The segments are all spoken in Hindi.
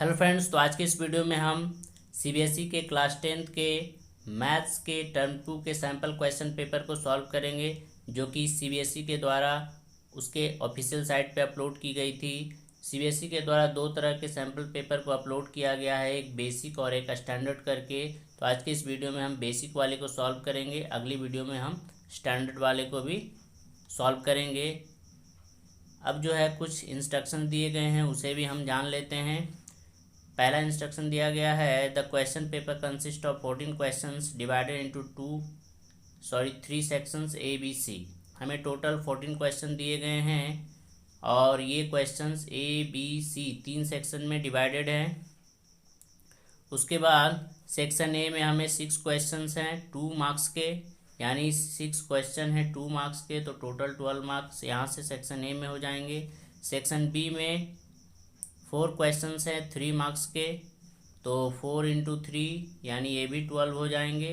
हेलो फ्रेंड्स, तो आज के इस वीडियो में हम सीबीएसई के क्लास 10th के मैथ्स के टर्म 2 के सैम्पल क्वेश्चन पेपर को सॉल्व करेंगे, जो कि सीबीएसई के द्वारा उसके ऑफिशियल साइट पे अपलोड की गई थी। सीबीएसई के द्वारा दो तरह के सैम्पल पेपर को अपलोड किया गया है, एक बेसिक और एक स्टैंडर्ड करके। तो आज के इस वीडियो में हम बेसिक वाले को सॉल्व करेंगे, अगली वीडियो में हम स्टैंडर्ड वाले को भी सॉल्व करेंगे। अब जो है कुछ इंस्ट्रक्शन दिए गए हैं, उसे भी हम जान लेते हैं। पहला इंस्ट्रक्शन दिया गया है, the question paper consist of 14 questions divided into 3 sections A B C. हमें टोटल 14 क्वेश्चन दिए गए हैं और ये questions A B C 3 section में डिवाइडेड हैं। उसके बाद सेक्शन ए में हमें 6 क्वेश्चंस हैं 2 मार्क्स के, यानी 6 क्वेश्चन हैं 2 मार्क्स के, तो टोटल 12 मार्क्स यहाँ से सेक्शन ए में हो जाएंगे। सेक्शन बी में 4 क्वेश्चंस हैं 3 मार्क्स के, तो 4 इंटू 3 यानी ये भी 12 हो जाएंगे।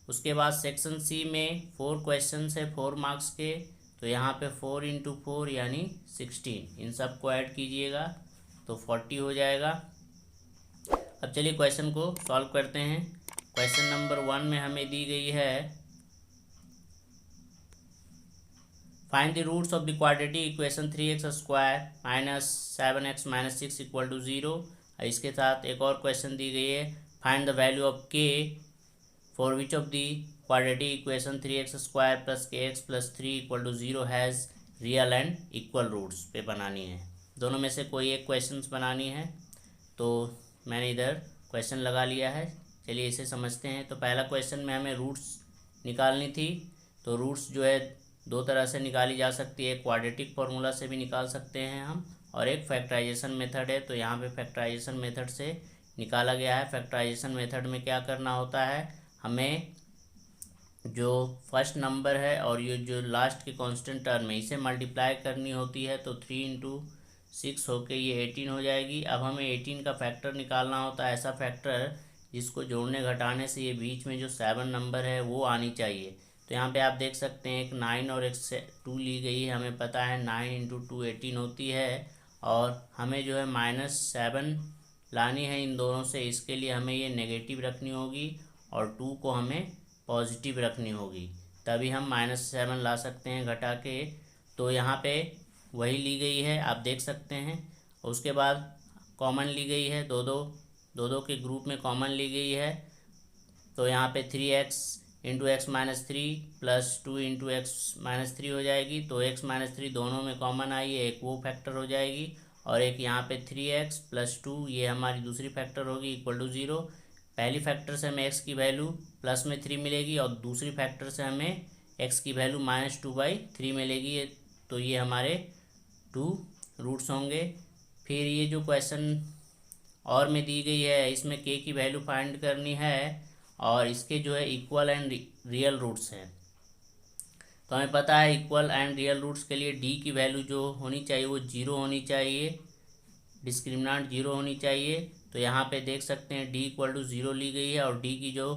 उसके बाद सेक्शन सी में 4 क्वेश्चंस है 4 मार्क्स के, तो यहाँ पे 4 इंटू 4 यानी 16। इन सब को ऐड कीजिएगा तो 40 हो जाएगा। अब चलिए क्वेश्चन को सॉल्व करते हैं। क्वेश्चन नंबर 1 में हमें दी गई है, find the roots of the quadratic equation 3x square minus 7x minus 6 equal to 0। इसके साथ एक और क्वेश्चन दी गई है, find the value of k for which of the quadratic equation 3x square plus kx plus 3 equal to 0 has real and equal roots पे बनानी है। दोनों में से कोई एक क्वेश्चन बनानी है, तो मैंने इधर क्वेश्चन लगा लिया है। चलिए इसे समझते हैं। तो पहला क्वेश्चन में हमें रूट्स निकालनी थी, तो रूट्स जो है दो तरह से निकाली जा सकती है, क्वाड्रेटिक फार्मूला से भी निकाल सकते हैं हम, और एक फैक्टराइजेशन मेथड है। तो यहाँ पे फैक्टराइजेशन मेथड से निकाला गया है। फैक्टराइजेशन मेथड में क्या करना होता है, हमें जो फर्स्ट नंबर है और ये जो लास्ट की कांस्टेंट टर्म है इसे मल्टीप्लाई करनी होती है। तो 3 इंटू 6 होके ये 18 हो जाएगी। अब हमें 18 का फैक्टर निकालना होता है, ऐसा फैक्टर जिसको जोड़ने घटाने से ये बीच में जो 7 नंबर है वो आनी चाहिए। तो यहाँ पे आप देख सकते हैं एक 9 और एक 2 ली गई है। हमें पता है 9 इंटू 2 18 होती है, और हमें जो है -7 लानी है इन दोनों से। इसके लिए हमें ये नेगेटिव रखनी होगी और 2 को हमें पॉजिटिव रखनी होगी, तभी हम -7 ला सकते हैं घटा के। तो यहाँ पे वही ली गई है, आप देख सकते हैं। उसके बाद कॉमन ली गई है, दो के ग्रुप में कॉमन ली गई है। तो यहाँ पे 3x into x minus 3 plus 2 into x minus 3 हो जाएगी। तो x माइनस 3 दोनों में कॉमन आई है, एक वो फैक्टर हो जाएगी, और एक यहाँ पे 3x प्लस 2 ये हमारी दूसरी फैक्टर होगी इक्वल टू 0। पहली फैक्टर से हमें x की वैल्यू प्लस में 3 मिलेगी, और दूसरी फैक्टर से हमें x की वैल्यू -2/3 मिलेगी। तो ये हमारे 2 रूट्स होंगे। फिर ये जो क्वेश्चन और में दी गई है, इसमें k की वैल्यू फाइंड करनी है, और इसके जो है इक्वल एंड रियल रूट्स हैं। तो हमें पता है इक्वल एंड रियल रूट्स के लिए d की वैल्यू जो होनी चाहिए वो 0 होनी चाहिए, डिस्क्रिमिनेंट 0 होनी चाहिए। तो यहाँ पे देख सकते हैं d इक्वल टू 0 ली गई है, और d की जो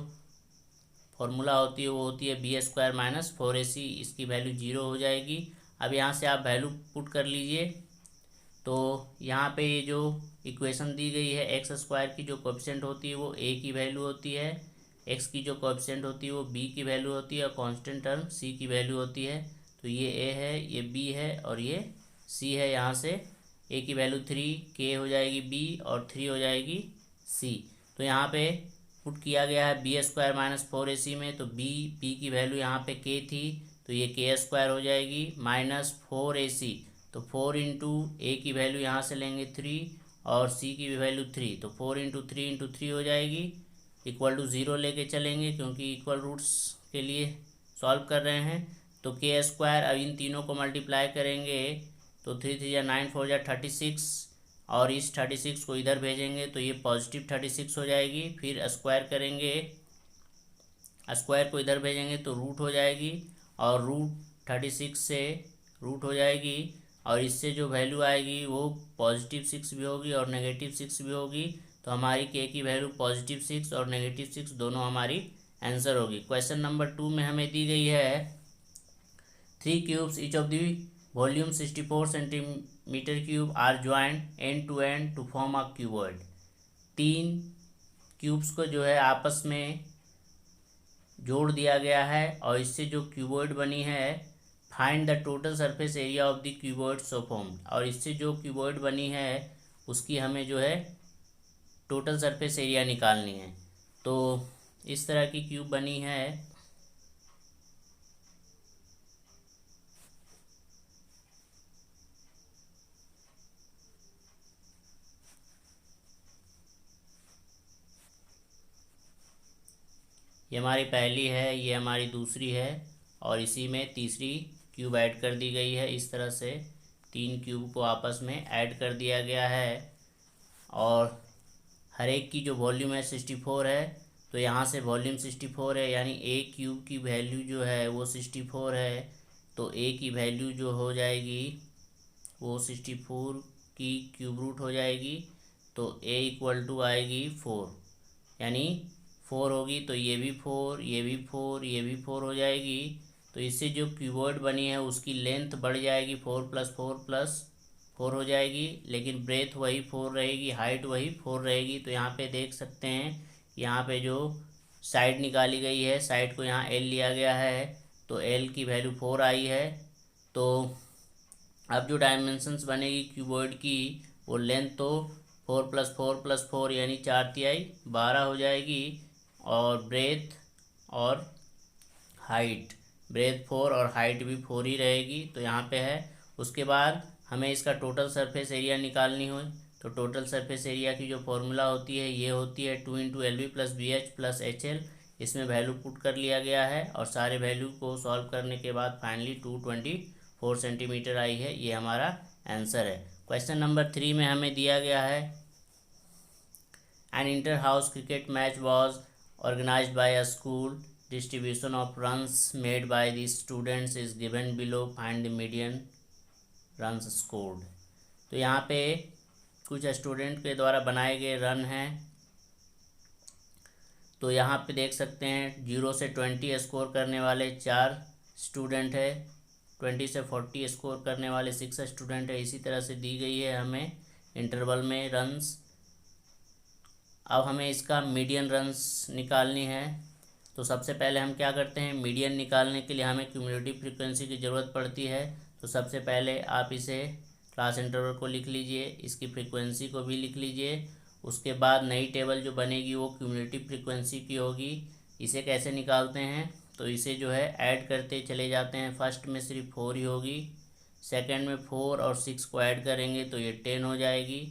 फॉर्मूला होती है वो होती है b² माइनस 4ac। इसकी वैल्यू 0 हो जाएगी। अब यहाँ से आप वैल्यू पुट कर लीजिए। तो यहाँ पे ये जो इक्वेशन दी गई है, एक्स स्क्वायर की जो कोएफिशिएंट होती है वो a की वैल्यू होती है, x की जो कोएफिशिएंट होती है वो b की वैल्यू होती है, और कांस्टेंट टर्म c की वैल्यू होती है। तो ये a है, ये b है और ये c है। यहाँ से a की वैल्यू 3, k हो जाएगी b और 3 हो जाएगी c। तो यहाँ पे पुट किया गया है b² माइनस 4ac में। तो b की वैल्यू यहाँ पे k थी, तो ये k² हो जाएगी माइनस 4ac। तो 4 इंटू a की वैल्यू यहाँ से लेंगे 3 और c की भी वैल्यू 3, तो 4 इंटू 3 हो जाएगी इक्वल टू 0 लेके चलेंगे, क्योंकि इक्वल रूट्स के लिए सॉल्व कर रहे हैं। तो k², अब इन तीनों को मल्टीप्लाई करेंगे तो 3 3 या 9 4 या 36, और इस 36 को इधर भेजेंगे तो ये पॉजिटिव 36 हो जाएगी। फिर स्क्वायर करेंगे, स्क्वायर को इधर भेजेंगे तो रूट हो जाएगी, और रूट 36 से रूट हो जाएगी, और इससे जो वैल्यू आएगी वो पॉजिटिव 6 भी होगी और नेगेटिव 6 भी होगी। तो हमारी k की वैल्यू पॉजिटिव 6 और नेगेटिव 6 दोनों हमारी आंसर होगी। क्वेश्चन नंबर 2 में हमें दी गई है 3 cubes each of the volume 64 centimetre cube are joint end to form a cuboid. तीन क्यूब्स को जो है आपस में जोड़ दिया गया है और इससे जो क्यूबॉइड बनी है, find the total surface area of the cuboid so formed, और इससे जो क्यूबॉइड बनी है उसकी हमें जो है टोटल सरफेस एरिया निकालनी है। तो इस तरह की क्यूब बनी है। ये हमारी पहली है, ये हमारी दूसरी है, और इसी में तीसरी क्यूब ऐड कर दी गई है। इस तरह से तीन क्यूब को आपस में ऐड कर दिया गया है और हर एक की जो वॉल्यूम है 64 है। तो यहाँ से वॉल्यूम 64 है, यानी ए क्यूब की वैल्यू जो है वो 64 है। तो ए की वैल्यू जो हो जाएगी वो 64 की क्यूब रूट हो जाएगी। तो ए इक्वल टू आएगी 4, यानी 4 होगी। तो ये भी 4, ये भी 4, ये भी 4 हो जाएगी। तो इससे जो क्यूबॉइड बनी है उसकी लेंथ बढ़ जाएगी, 4 + 4 + 4 हो जाएगी, लेकिन ब्रेथ वही 4 रहेगी, हाइट वही 4 रहेगी। तो यहाँ पे देख सकते हैं, यहाँ पे जो साइड निकाली गई है, साइड को यहाँ एल लिया गया है, तो एल की वैल्यू 4 आई है। तो अब जो डायमेंशंस बनेगी क्यूबॉइड की, वो लेंथ तो 4 + 4 + 4 यानी 4 तिहाई 12 हो जाएगी, और ब्रेथ और हाइट, ब्रेथ 4 और हाइट भी 4 ही रहेगी। तो यहाँ पे है। उसके बाद हमें इसका टोटल सरफेस एरिया निकालनी हो, तो टोटल सरफेस एरिया की जो फॉर्मूला होती है ये होती है 2 × LV + BH + HL। इसमें वैल्यू पुट कर लिया गया है और सारे वैल्यू को सॉल्व करने के बाद फाइनली 224 सेंटीमीटर आई है। ये हमारा आंसर है। क्वेश्चन नंबर 3 में हमें दिया गया है, an inter house cricket match was organised by a school, distribution of runs made by the students is given below, find the median runs scored। तो यहाँ पे कुछ स्टूडेंट के द्वारा बनाए गए रन हैं। तो यहाँ पे देख सकते हैं 0 से 20 स्कोर करने वाले 4 स्टूडेंट है, 20 से 40 स्कोर करने वाले 6 स्टूडेंट है। इसी तरह से दी गई है हमें इंटरवल में रन्स। अब हमें इसका मीडियन रन्स निकालनी है। तो सबसे पहले हम क्या करते हैं, मीडियन निकालने के लिए हमें क्यूमुलेटिव फ्रीक्वेंसी की ज़रूरत पड़ती है। तो सबसे पहले आप इसे क्लास इंटरवल को लिख लीजिए, इसकी फ्रीक्वेंसी को भी लिख लीजिए। उसके बाद नई टेबल जो बनेगी वो क्यूमुलेटिव फ्रीक्वेंसी की होगी। इसे कैसे निकालते हैं, तो इसे जो है ऐड करते चले जाते हैं। फर्स्ट में सिर्फ 4 ही होगी, सेकेंड में 4 और 6 को ऐड करेंगे तो ये 10 हो जाएगी।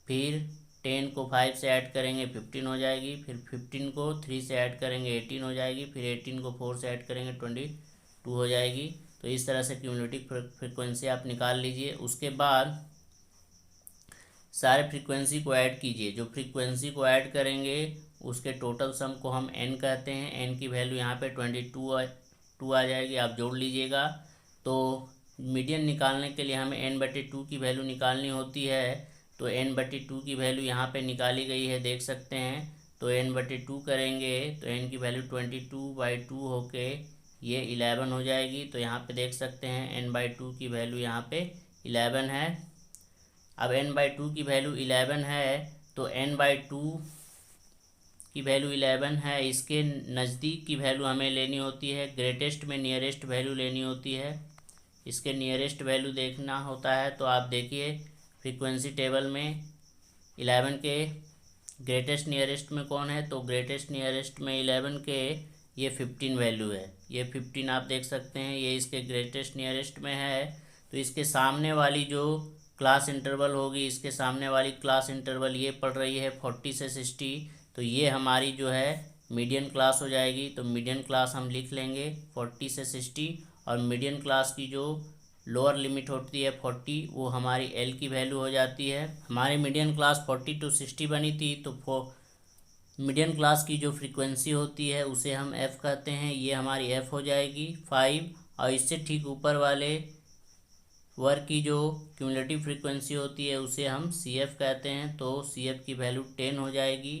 फिर 10 को 5 से ऐड करेंगे 15 हो जाएगी। फिर 15 को 3 से ऐड करेंगे 18 हो जाएगी। फिर 18 को 4 से ऐड करेंगे 22 हो जाएगी। तो इस तरह से क्यूमुलेटिव फ्रीक्वेंसी आप निकाल लीजिए। उसके बाद सारे फ्रीक्वेंसी को ऐड कीजिए। जो फ्रीक्वेंसी को ऐड करेंगे उसके टोटल सम को हम n कहते हैं। n की वैल्यू यहाँ पे 22 आ जाएगी, आप जोड़ लीजिएगा। तो मीडियन निकालने के लिए हमें n/2 की वैल्यू निकालनी होती है। तो n/2 की वैल्यू यहाँ पे निकाली गई है, देख सकते हैं। तो n/2 करेंगे तो n की वैल्यू 22/2 होके ये 11 हो जाएगी। तो यहाँ पे देख सकते हैं n/2 की वैल्यू यहाँ पे 11 है। अब n/2 की वैल्यू 11 है, तो n/2 की वैल्यू 11 है, इसके नज़दीक की वैल्यू हमें लेनी होती है, ग्रेटेस्ट में नियरेस्ट वैल्यू लेनी होती है। इसके नियरेस्ट वैल्यू देखना होता है। तो आप देखिए फ्रीक्वेंसी टेबल में 11 के ग्रेटेस्ट नियरेस्ट में कौन है, तो ग्रेटेस्ट नियरेस्ट में 11 के ये 15 वैल्यू है। ये 15 आप देख सकते हैं, ये इसके ग्रेटेस्ट नियरेस्ट में है। तो इसके सामने वाली जो क्लास इंटरवल होगी, इसके सामने वाली क्लास इंटरवल ये पड़ रही है 40 से 60। तो ये हमारी जो है मीडियन क्लास हो जाएगी। तो मीडियन क्लास हम लिख लेंगे 40 से 60, और मीडियन क्लास की जो लोअर लिमिट होती है 40, वो हमारी एल की वैल्यू हो जाती है। हमारी मीडियन क्लास 40 to 60 बनी थी, तो मीडियन क्लास की जो फ्रीक्वेंसी होती है उसे हम एफ़ कहते हैं। ये हमारी एफ़ हो जाएगी 5, और इससे ठीक ऊपर वाले वर्ग की जो क्यूमुलेटिव फ्रीक्वेंसी होती है उसे हम सी एफ़ कहते हैं। तो सी एफ़ की वैल्यू 10 हो जाएगी।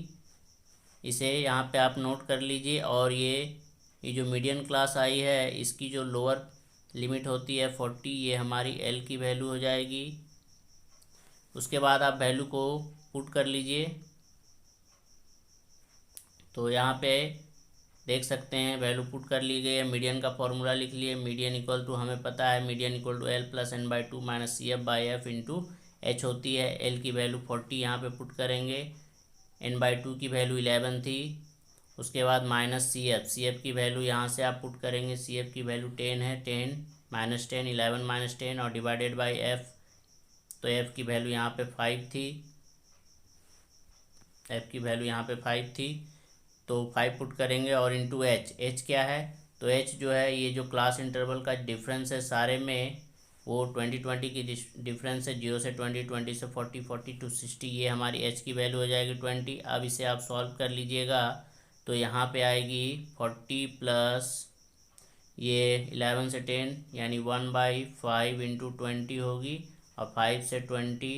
इसे यहाँ पे आप नोट कर लीजिए। और ये जो मीडियन क्लास आई है इसकी जो लोअर लिमिट होती है 40, ये हमारी एल की वैल्यू हो जाएगी। उसके बाद आप वैल्यू को पुट कर लीजिए। तो यहाँ पे देख सकते हैं वैल्यू पुट कर ली गई है। मीडियन का फॉर्मूला लिख लिए, मीडियन इक्वल टू हमें पता है median equal to L plus N by two minus C F by F into H होती है। एल की वैल्यू 40 यहाँ पे पुट करेंगे, एन बाई टू की वैल्यू 11 थी। उसके बाद माइनस सी एफ की वैल्यू यहाँ से आप पुट करेंगे, सी एफ की वैल्यू 10 है, 10 माइनस 10 11 माइनस 10 और डिवाइडेड बाई एफ। तो एफ की वैल्यू यहाँ पे 5 थी, एफ की वैल्यू यहाँ पे 5 थी, तो 5 पुट करेंगे और इंटू एच। एच क्या है? तो एच जो है ये जो क्लास इंटरवल का डिफरेंस है सारे में, वो 20 की डिफरेंस है, 0 से 20, 20 से 40, 40 टू 60, ये हमारी एच की वैल्यू हो जाएगी 20। अब इसे आप सॉल्व कर लीजिएगा तो यहाँ पे आएगी 40 प्लस ये 11 से 10 यानी 1/5 इंटू 20 होगी, और 5 से 20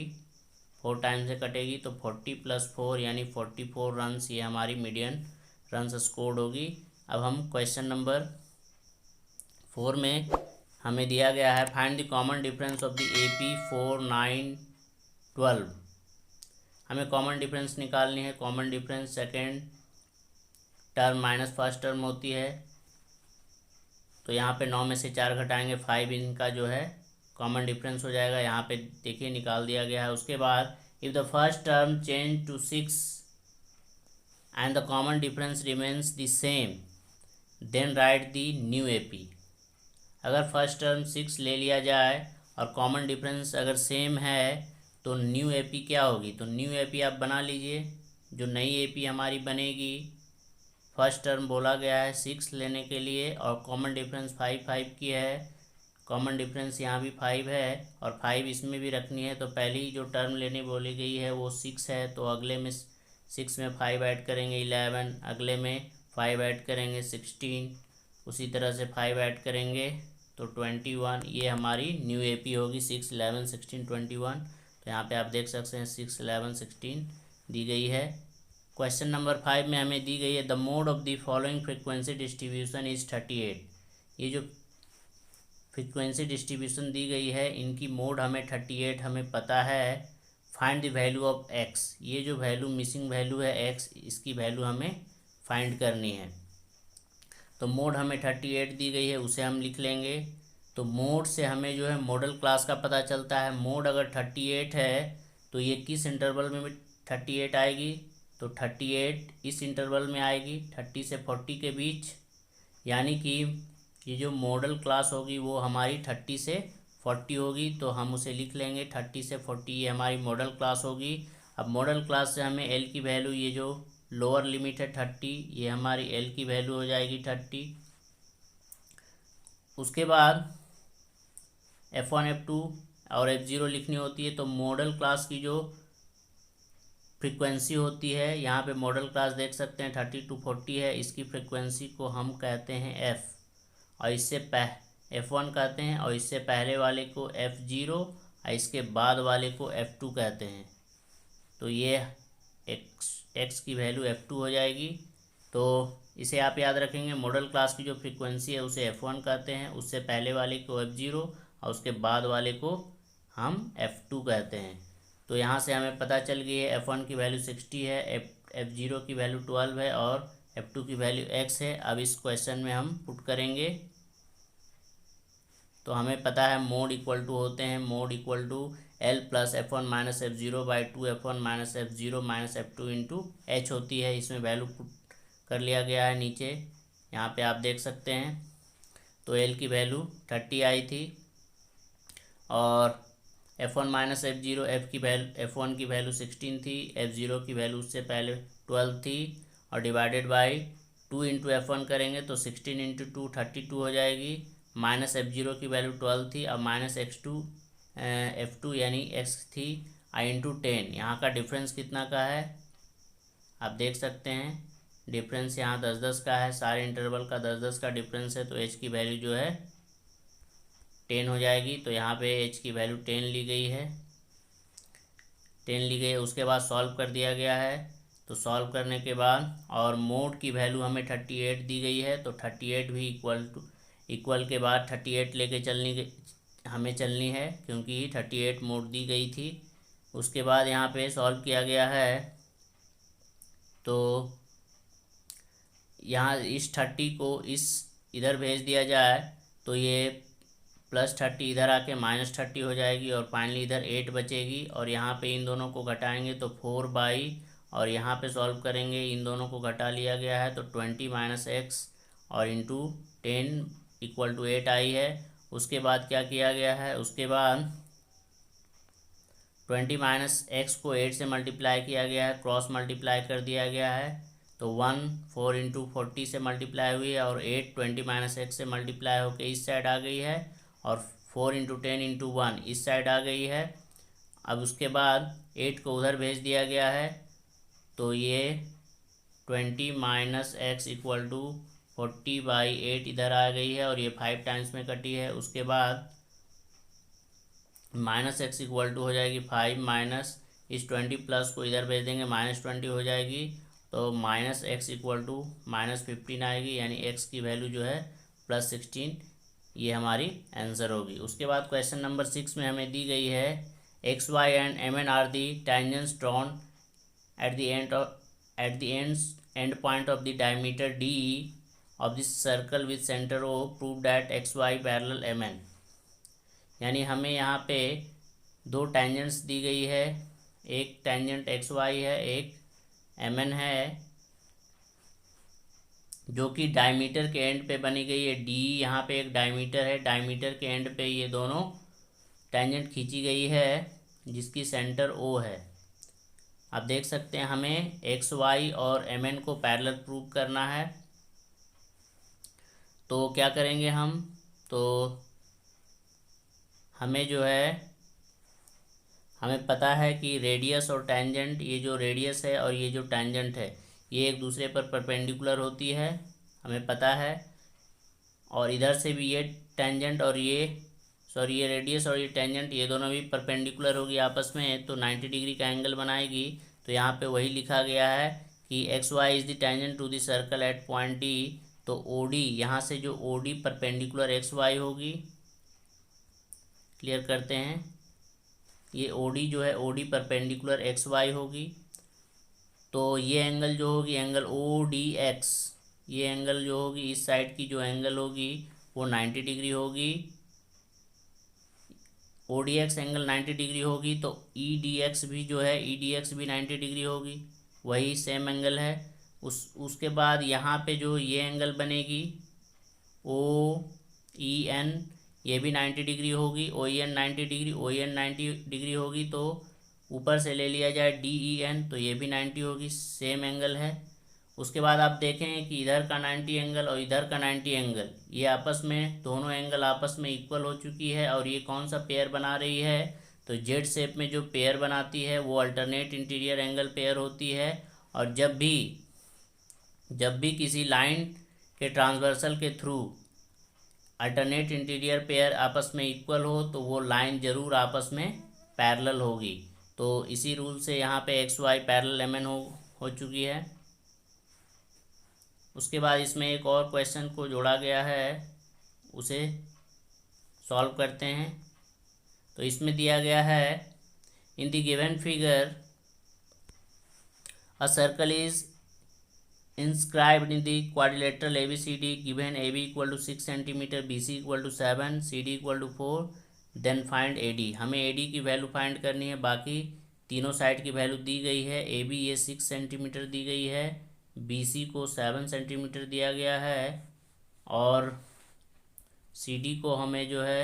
4 टाइम से कटेगी, तो 40 प्लस 4 यानी 44 रन्स ये हमारी मीडियन रन्स स्कोर्ड होगी। अब हम क्वेश्चन नंबर 4 में हमें दिया गया है find the common difference of the AP 4, 9, 12। हमें कॉमन डिफरेंस निकालनी है। Common difference second term minus first term होती है, तो यहाँ पे 9 में से 4 घटाएंगे 5, इनका जो है कॉमन डिफरेंस हो जाएगा। यहाँ पे देखिए निकाल दिया गया है। उसके बाद if the first term change to 6 and the common difference remains the same then write the new AP। अगर फर्स्ट टर्म 6 ले लिया जाए और कॉमन डिफरेंस अगर सेम है तो न्यू AP क्या होगी? तो न्यू AP आप बना लीजिए। जो नई AP हमारी बनेगी, फर्स्ट टर्म बोला गया है 6 लेने के लिए और कॉमन डिफरेंस 5 की है। कॉमन डिफरेंस यहाँ भी 5 है और 5 इसमें भी रखनी है, तो पहली जो टर्म लेने बोली गई है वो 6 है, तो अगले में 6 में 5 ऐड करेंगे 11, अगले में 5 ऐड करेंगे 16, उसी तरह से 5 ऐड करेंगे तो 21। ये हमारी न्यू AP होगी 6, 11, 16, 21। तो यहाँ पे आप देख सकते हैं 6, 11, 16 दी गई है। क्वेश्चन नंबर 5 में हमें दी गई है the mode of the following frequency distribution is 38। ये जो फ्रीक्वेंसी डिस्ट्रीब्यूशन दी गई है इनकी मोड हमें 38 हमें पता है। Find the value of x, ये जो वैल्यू मिसिंग वैल्यू है x, इसकी वैल्यू हमें फाइंड करनी है। तो मोड हमें 38 दी गई है, उसे हम लिख लेंगे। तो मोड से हमें जो है मॉडल क्लास का पता चलता है। मोड अगर 38 है तो ये किस इंटरवल में 38 आएगी? तो 38 इस इंटरवल में आएगी 30 से 40 के बीच, यानी कि ये जो मॉडल क्लास होगी वो हमारी 30 से 40 होगी। तो हम उसे लिख लेंगे 30 से 40 ये हमारी मॉडल क्लास होगी। अब मॉडल क्लास से हमें एल की वैल्यू, ये जो लोअर लिमिट है 30, ये हमारी एल की वैल्यू हो जाएगी 30। उसके बाद F1, F2 और F0 लिखनी होती है। तो मॉडल क्लास की जो फ्रीक्वेंसी होती है, यहाँ पे मॉडल क्लास देख सकते हैं 30 to 40 है, इसकी फ्रीक्वेंसी को हम कहते हैं F, और इससे F1 कहते हैं, और इससे पहले वाले को F0 और इसके बाद वाले को F2 कहते हैं। तो ये x की वैल्यू F2 हो जाएगी। तो इसे आप याद रखेंगे, मॉडल क्लास की जो फ्रीक्वेंसी है उसे F1 कहते हैं, उससे पहले वाले को F0 और उसके बाद वाले को हम F2 कहते हैं। तो यहाँ से हमें पता चल गई है F1 की वैल्यू 60 है, F0 की वैल्यू 12 है और F2 की वैल्यू x है। अब इस क्वेश्चन में हम पुट करेंगे तो हमें पता है मोड इक्वल टू होते हैं, mode equal to L plus F1 minus F0 by 2 F1 minus F0 minus F2 into H होती है। इसमें वैल्यू पुट कर लिया गया है नीचे, यहाँ पे आप देख सकते हैं। तो L की वैल्यू 30 आई थी और F1 माइनस F0, F1 की वैल्यू 16 थी, F0 की वैल्यू उससे पहले 12 थी, और डिवाइडेड बाई 2 इंटू F1 करेंगे तो 16 इंटू 2 32 हो जाएगी। माइनस F0 की वैल्यू 12 थी और माइनस F2 यानी x थी, आई इंटू 10। यहाँ का डिफरेंस कितना का है आप देख सकते हैं, डिफरेंस यहाँ 10-10 का है, सारे इंटरवल का 10-10 का डिफरेंस है, तो h की वैल्यू जो है 10 हो जाएगी। तो यहाँ पे h की वैल्यू 10 ली गई है, 10 ली गई है। उसके बाद सॉल्व कर दिया गया है। तो सॉल्व करने के बाद और मोड की वैल्यू हमें 38 दी गई है, तो 38 भी इक्वल के बाद 38 लेके हमें चलनी है, क्योंकि 38 मोड दी गई थी। उसके बाद यहाँ पे सॉल्व किया गया है तो यहाँ इस 30 को इस इधर भेज दिया जाए तो ये +30 इधर आके -30 हो जाएगी और फाइनली इधर 8 बचेगी। और यहाँ पे इन दोनों को घटाएंगे तो 4/, और यहाँ पे सॉल्व करेंगे, इन दोनों को घटा लिया गया है तो 20 - x और इंटू 10 = 8 आई है। उसके बाद क्या किया गया है, उसके बाद 20 - x को 8 से मल्टीप्लाई किया गया है, क्रॉस मल्टीप्लाई कर दिया गया है तो 1 4 × 40 से मल्टीप्लाई हुई है और 8 20 - x से मल्टीप्लाई होकर इस साइड आ गई है और 4 × 10 × 1 इस साइड आ गई है। अब उसके बाद 8 को उधर भेज दिया गया है तो ये 20 - x = 40/8 इधर आ गई है और ये 5 टाइम्स में कटी है। उसके बाद -x = हो जाएगी 5 माइनस इस 20 प्लस को इधर भेज देंगे -20 हो जाएगी तो -x = -15 आएगी, यानी x की वैल्यू जो है +16, ये हमारी आंसर होगी। उसके बाद क्वेश्चन नंबर 6 में हमें दी गई है XY and MN are the tangents drawn at the end point of the diameter DE of this circle with centre O, prove that XY parallel MN। यानी हमें यहाँ पे दो टेंजेंट्स दी गई है, एक टेंजेंट XY है, एक MN है, जो कि डायमीटर के एंड पे बनी गई है। डी यहाँ पे एक डायमीटर है, डायमीटर के एंड पे ये दोनों टेंजेंट खींची गई है जिसकी सेंटर O है। आप देख सकते हैं हमें XY और MN को पैरेलल प्रूव करना है, तो क्या करेंगे हम, तो हमें जो है हमें पता है कि रेडियस और टेंजेंट, ये जो रेडियस है और ये जो टेंजेंट है ये एक दूसरे पर परपेंडिकुलर होती है, हमें पता है। और इधर से भी ये टेंजेंट और ये रेडियस और ये टेंजेंट ये दोनों भी परपेंडिकुलर होगी आपस में, तो 90 डिग्री का एंगल बनाएगी। तो यहाँ पे वही लिखा गया है कि XY is the tangent to the circle at point D, तो OD यहाँ से जो OD परपेंडिकुलर XY होगी, क्लियर करते हैं, ये OD जो है OD परपेंडिकुलर XY होगी। तो ये एंगल जो होगी एंगल ODX, ये एंगल जो होगी इस साइड की जो एंगल होगी वो 90 डिग्री होगी। ODX एंगल 90 डिग्री होगी तो EDX भी जो है EDX भी 90 डिग्री होगी, वही सेम एंगल है। उसके बाद यहाँ पे जो ये एंगल बनेगी OEN, ये भी 90 डिग्री होगी, OEN 90 डिग्री, OEN 90 डिग्री होगी तो ऊपर से ले लिया जाए DEN तो ये भी 90 होगी, सेम एंगल है। उसके बाद आप देखें कि इधर का 90 एंगल और इधर का 90 एंगल ये आपस में, दोनों एंगल आपस में इक्वल हो चुकी है और ये कौन सा पेयर बना रही है, तो जेड शेप में जो पेयर बनाती है वो अल्टरनेट इंटीरियर एंगल पेयर होती है। और जब भी किसी लाइन के ट्रांसवर्सल के थ्रू अल्टरनेट इंटीरियर पेयर आपस में इक्वल हो तो वो लाइन ज़रूर आपस में पैरेलल होगी। तो इसी रूल से यहाँ पे XY पैरेलल MN हो चुकी है। उसके बाद इसमें एक और क्वेश्चन को जोड़ा गया है, उसे सॉल्व करते हैं। तो इसमें दिया गया है in the given figure a circle is inscribed in the quadrilateral ABCD given AB = 6 cm, BC = 7, CD = 4, then find AD। हमें AD की वैल्यू फाइंड करनी है, बाकी तीनों साइड की वैल्यू दी गई है। AB ये 6 सेंटीमीटर दी गई है, BC को 7 सेंटीमीटर दिया गया है और CD को हमें जो है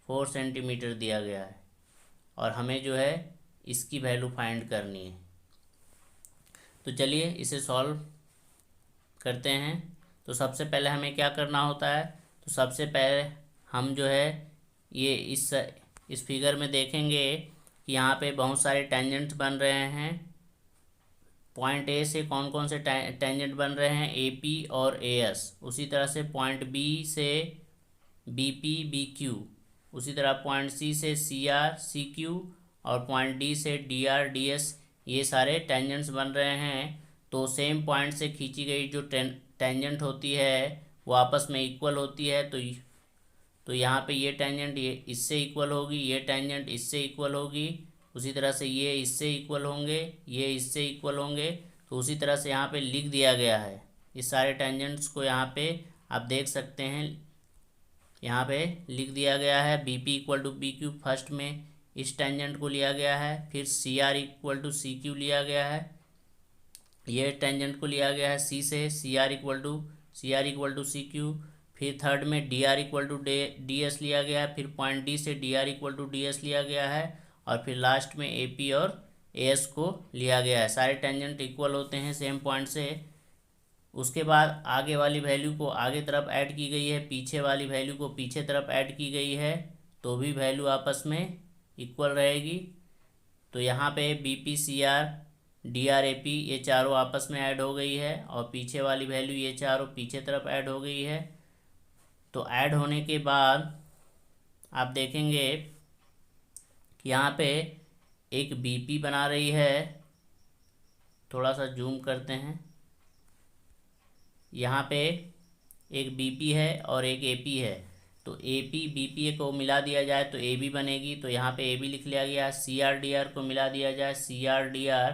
4 सेंटीमीटर दिया गया है और हमें जो है इसकी वैल्यू फाइंड करनी है। तो चलिए इसे सॉल्व करते हैं। तो सबसे पहले हमें क्या करना होता है, तो सबसे पहले हम जो है ये इस फिगर में देखेंगे कि यहाँ पे बहुत सारे टेंजेंट्स बन रहे हैं। पॉइंट A से कौन कौन से टेंजेंट बन रहे हैं, AP और AS। उसी तरह से पॉइंट B से BP BQ, उसी तरह पॉइंट C से CR CQ और पॉइंट D से DR DS, ये सारे टेंजेंट्स बन रहे हैं। तो सेम पॉइंट से खींची गई जो टेंजेंट होती है वो आपस में इक्वल होती है। तो यहाँ पे ये टेंजेंट ये इससे इक्वल होगी, ये टेंजेंट इससे इक्वल होगी, उसी तरह से ये इससे इक्वल होंगे, ये इससे इक्वल होंगे। तो उसी तरह से यहाँ पे लिख दिया गया है, इस सारे टेंजेंट्स को यहाँ पे आप देख सकते हैं, यहाँ पे लिख दिया गया है। B P equal to B Q first में इस टेंजेंट को लिया गया है, फिर C R equal to C Q लिया गया है, ये टेंजेंट को लिया गया है सी से, C R equal to C Q, फिर थर्ड में D R equal to D S लिया गया है, फिर पॉइंट डी से D R equal to D S लिया गया है, और फिर लास्ट में ए पी और ए एस को लिया गया है। सारे टेंजेंट इक्वल होते हैं सेम पॉइंट से। उसके बाद आगे वाली वैल्यू को आगे तरफ ऐड की गई है, पीछे वाली वैल्यू को पीछे तरफ ऐड की गई है, तो भी वैल्यू आपस में इक्वल रहेगी। तो यहाँ पे B P C R D R A P ये चारों आपस में ऐड हो गई है, और पीछे वाली वैल्यू ये चारों पीछे तरफ ऐड हो गई है। तो ऐड होने के बाद आप देखेंगे कि यहाँ पे एक बी पी बना रही है, थोड़ा सा जूम करते हैं, यहाँ पे एक बी पी है और एक ए पी है। तो ए पी बी पी को मिला दिया जाए तो ए बी बनेगी, तो यहाँ पे ए बी लिख लिया गया। सी आर डी आर को मिला दिया जाए सी आर डी आर,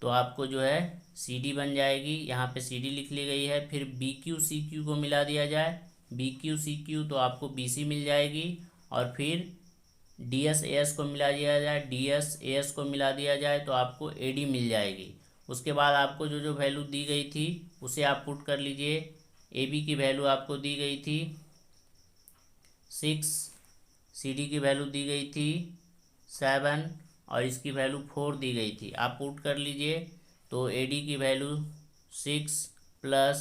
तो आपको जो है सी डी बन जाएगी, यहाँ पे सी डी लिख ली गई है। फिर बी क्यू सी क्यू को मिला दिया जाए, बी क्यू सी क्यू, तो आपको बी सी मिल जाएगी। और फिर डी एस ए एस को मिला दिया जाए, डी एस ए एस को मिला दिया जाए, तो आपको ए डी मिल जाएगी। उसके बाद आपको जो जो वैल्यू दी गई थी उसे आप पुट कर लीजिए। ए बी की वैल्यू आपको दी गई थी 6, सी डी की वैल्यू दी गई थी 7, और इसकी वैल्यू 4 दी गई थी। आप पुट कर लीजिए, तो ए डी की वैल्यू 6 प्लस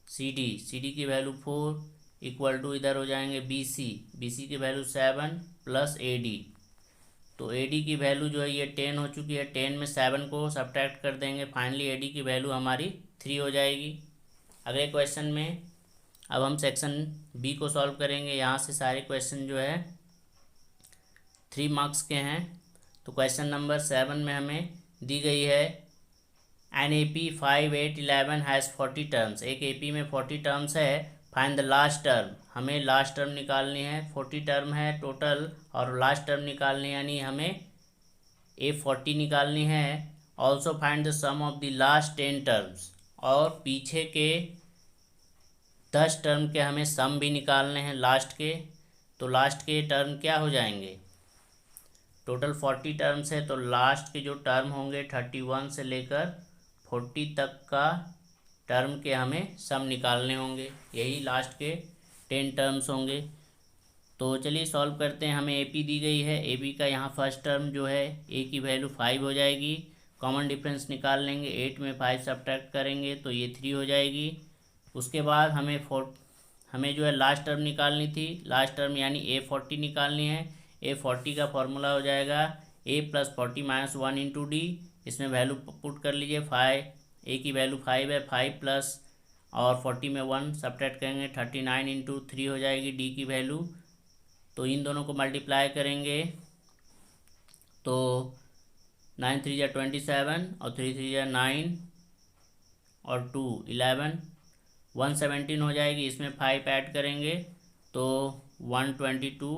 सी डी की वैल्यू 4 इक्वल टू इधर हो जाएंगे बी सी की वैल्यू 7 प्लस ए डी। तो ए डी की वैल्यू जो है ये 10 हो चुकी है, 10 में 7 को सब्ट्रैक्ट कर देंगे, फाइनली ए डी की वैल्यू हमारी 3 हो जाएगी। अगले क्वेश्चन में अब हम सेक्शन बी को सॉल्व करेंगे। यहाँ से सारे क्वेश्चन जो है 3 मार्क्स के हैं। तो क्वेश्चन नंबर 7 में हमें दी गई है an A P 5, 8, 11 has 40 terms. एक ए पी में 40 टर्म्स है, फाइंड द लास्ट टर्म। हमें लास्ट टर्म निकालनी है, 40 टर्म है टोटल, और लास्ट टर्म निकालनी है, यानी हमें A40 निकालनी है। Also find the sum of the last 10 terms, और पीछे के 10 टर्म के हमें सम भी निकालने हैं लास्ट के। तो लास्ट के टर्म क्या हो जाएंगे, टोटल 40 टर्म्स है, तो लास्ट के जो टर्म होंगे 31 से लेकर 40 तक का टर्म के हमें सम निकालने होंगे, यही लास्ट के 10 टर्म्स होंगे। तो चलिए सॉल्व करते हैं। हमें ए पी दी गई है, ए बी का यहाँ फर्स्ट टर्म जो है ए की वैल्यू 5 हो जाएगी, कॉमन डिफरेंस निकाल लेंगे, 8 में 5 सब्ट्रैक्ट करेंगे तो ये 3 हो जाएगी। उसके बाद हमें जो है लास्ट टर्म निकालनी थी, लास्ट टर्म यानी A40 निकालनी है। A40 का फॉर्मूला हो जाएगा A + 40 - 1 × D। इसमें वैल्यू पुट कर लीजिए, 5 ए की वैल्यू 5 है, 5 प्लस और 40 में 1 सब्ट्रैक्ट करेंगे, 39 × 3 हो जाएगी डी की वैल्यू। तो इन दोनों को मल्टीप्लाई करेंगे तो 9 × 3 = 27 और 3 × 3 = 9 और 2 11, 117 हो जाएगी। इसमें 5 ऐड करेंगे तो 122,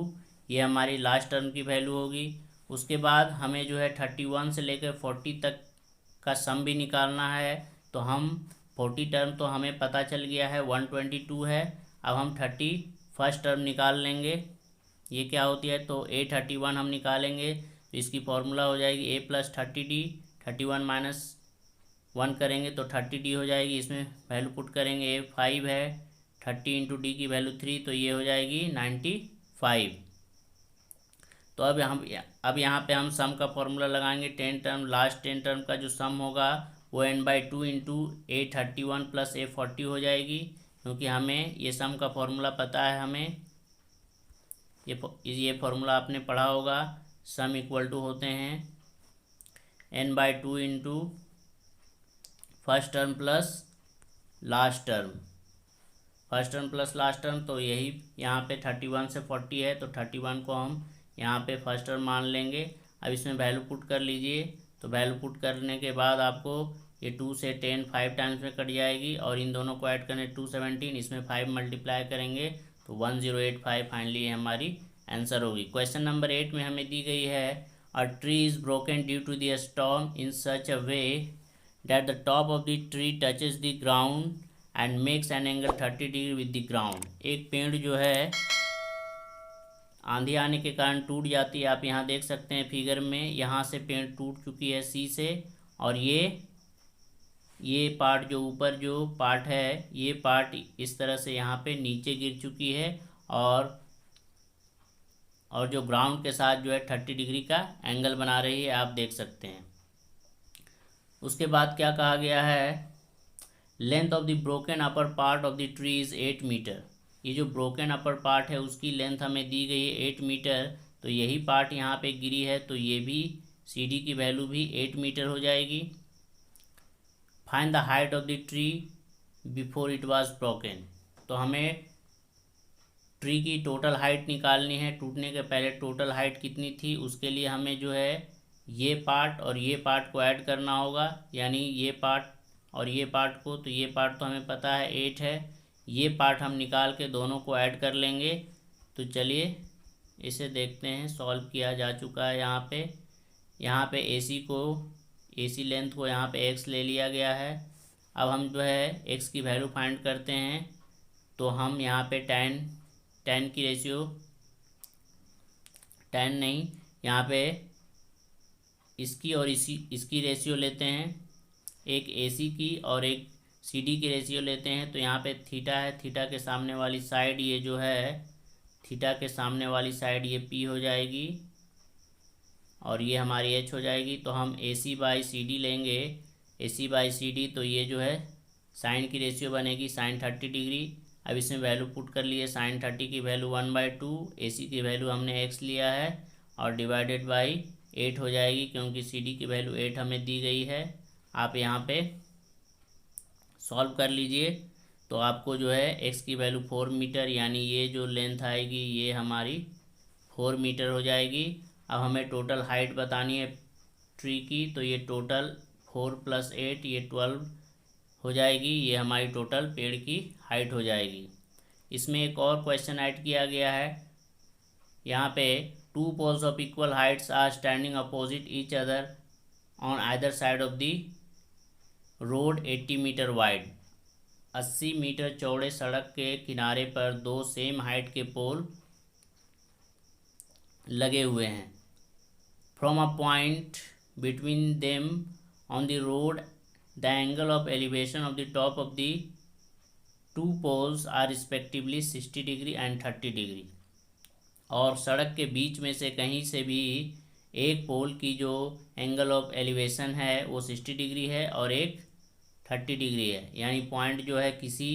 ये हमारी लास्ट टर्म की वैल्यू होगी। उसके बाद हमें जो है 31 से लेकर 40 तक का सम भी निकालना है। तो हम 40 टर्म तो हमें पता चल गया है 122 है, अब हम 31st टर्म निकाल लेंगे, ये क्या होती है, तो A31 हम निकालेंगे, तो इसकी फॉर्मूला हो जाएगी A + 30D, 31 - 1 करेंगे तो 30D हो जाएगी। इसमें वैल्यू पुट करेंगे, A 5 है, 30 × D की वैल्यू 3, तो ये हो जाएगी 95। तो अब यहाँ पे हम सम का फॉर्मूला लगाएंगे। 10 टर्म, लास्ट 10 टर्म का जो सम होगा वो n/2 × A31 + A40 हो जाएगी, क्योंकि हमें ये सम का फॉर्मूला पता है। हमें ये फॉर्मूला आपने पढ़ा होगा, सम इक्वल टू होते हैं n/2 × first term plus last term, first term plus last term. तो यही यहाँ पे 31 से 40 है, तो 31 को हम यहाँ पे फर्स्ट टर्म मान लेंगे। अब इसमें वैल्यू पुट कर लीजिए, तो वैल्यू पुट करने के बाद आपको ये 2 से 10 5 टाइम्स में कट जाएगी, और इन दोनों को ऐड करने 217, इसमें 5 मल्टीप्लाई करेंगे तो 1085 फाइनली हमारी आंसर होगी। क्वेश्चन नंबर 8 में हमें दी गई है a tree is broken due to the storm in such a way that the top of the tree touches the ground and makes an angle 30 degree with the ground. एक पेड़ जो है आंधी आने के कारण टूट जाती है, आप यहाँ देख सकते हैं फिगर में, यहाँ से पेड़ टूट चुकी है सी से, और ये पार्ट जो ऊपर जो पार्ट है ये पार्ट इस तरह से यहाँ पे नीचे गिर चुकी है, और जो ग्राउंड के साथ जो है 30 डिग्री का एंगल बना रही है, आप देख सकते हैं। उसके बाद क्या कहा गया है, length of the broken upper part of the tree is 8 metre. ये जो ब्रोकन अपर पार्ट है उसकी लेंथ हमें दी गई है 8 मीटर, तो यही पार्ट यहाँ पे गिरी है, तो ये भी सी डी की वैल्यू भी 8 मीटर हो जाएगी। Find the height of the tree before it was broken. तो हमें ट्री की टोटल हाइट निकालनी है, टूटने के पहले टोटल हाइट कितनी थी, उसके लिए हमें जो है ये पार्ट और ये पार्ट को ऐड करना होगा, यानी ये पार्ट और ये पार्ट को, तो ये पार्ट तो हमें पता है 8 है, ये पार्ट हम निकाल के दोनों को ऐड कर लेंगे। तो चलिए इसे देखते हैं, सॉल्व किया जा चुका है। यहाँ पे AC लेंथ को यहाँ पे x ले लिया गया है। अब हम जो है x की वैल्यू फाइंड करते हैं, तो हम यहाँ पे tan की रेशियो, tan नहीं, यहाँ पे इसकी और इसकी रेशियो लेते हैं, एक AC की और एक CD की रेशियो लेते हैं। तो यहाँ पे थीटा है, थीटा के सामने वाली साइड ये जो है, थीटा के सामने वाली साइड ये P हो जाएगी, और ये हमारी H हो जाएगी। तो हम AC/CD लेंगे, AC/CD, तो ये जो है साइन की रेशियो बनेगी sin 30 डिग्री। अब इसमें वैल्यू पुट कर लिए, sin 30 की वैल्यू 1/2, AC की वैल्यू हमने x लिया है, और डिवाइडेड बाई 8 हो जाएगी, क्योंकि CD की वैल्यू 8 हमें दी गई है। आप यहाँ पे सॉल्व कर लीजिए, तो आपको जो है x की वैल्यू 4 मीटर, यानी ये जो लेंथ आएगी ये हमारी 4 मीटर हो जाएगी। अब हमें टोटल हाइट बतानी है ट्री की, तो ये टोटल 4 + 8 ये 12 हो जाएगी, ये हमारी टोटल पेड़ की हाइट हो जाएगी। इसमें एक और क्वेश्चन ऐड किया गया है, यहाँ पे 2 poles of equal heights are standing opposite each other on either side of the road 80 metre wide. 80 metre चौड़े सड़क के किनारे पर दो सेम हाइट के पोल लगे हुए हैं। From a point between them on the road the angle of elevation of the top of the 2 poles are respectively 60 degree and 30 degree. और सड़क के बीच में से कहीं से भी एक पोल की जो एंगल ऑफ एलिवेशन है वो 60 डिग्री है और एक 30 डिग्री है, यानी पॉइंट जो है किसी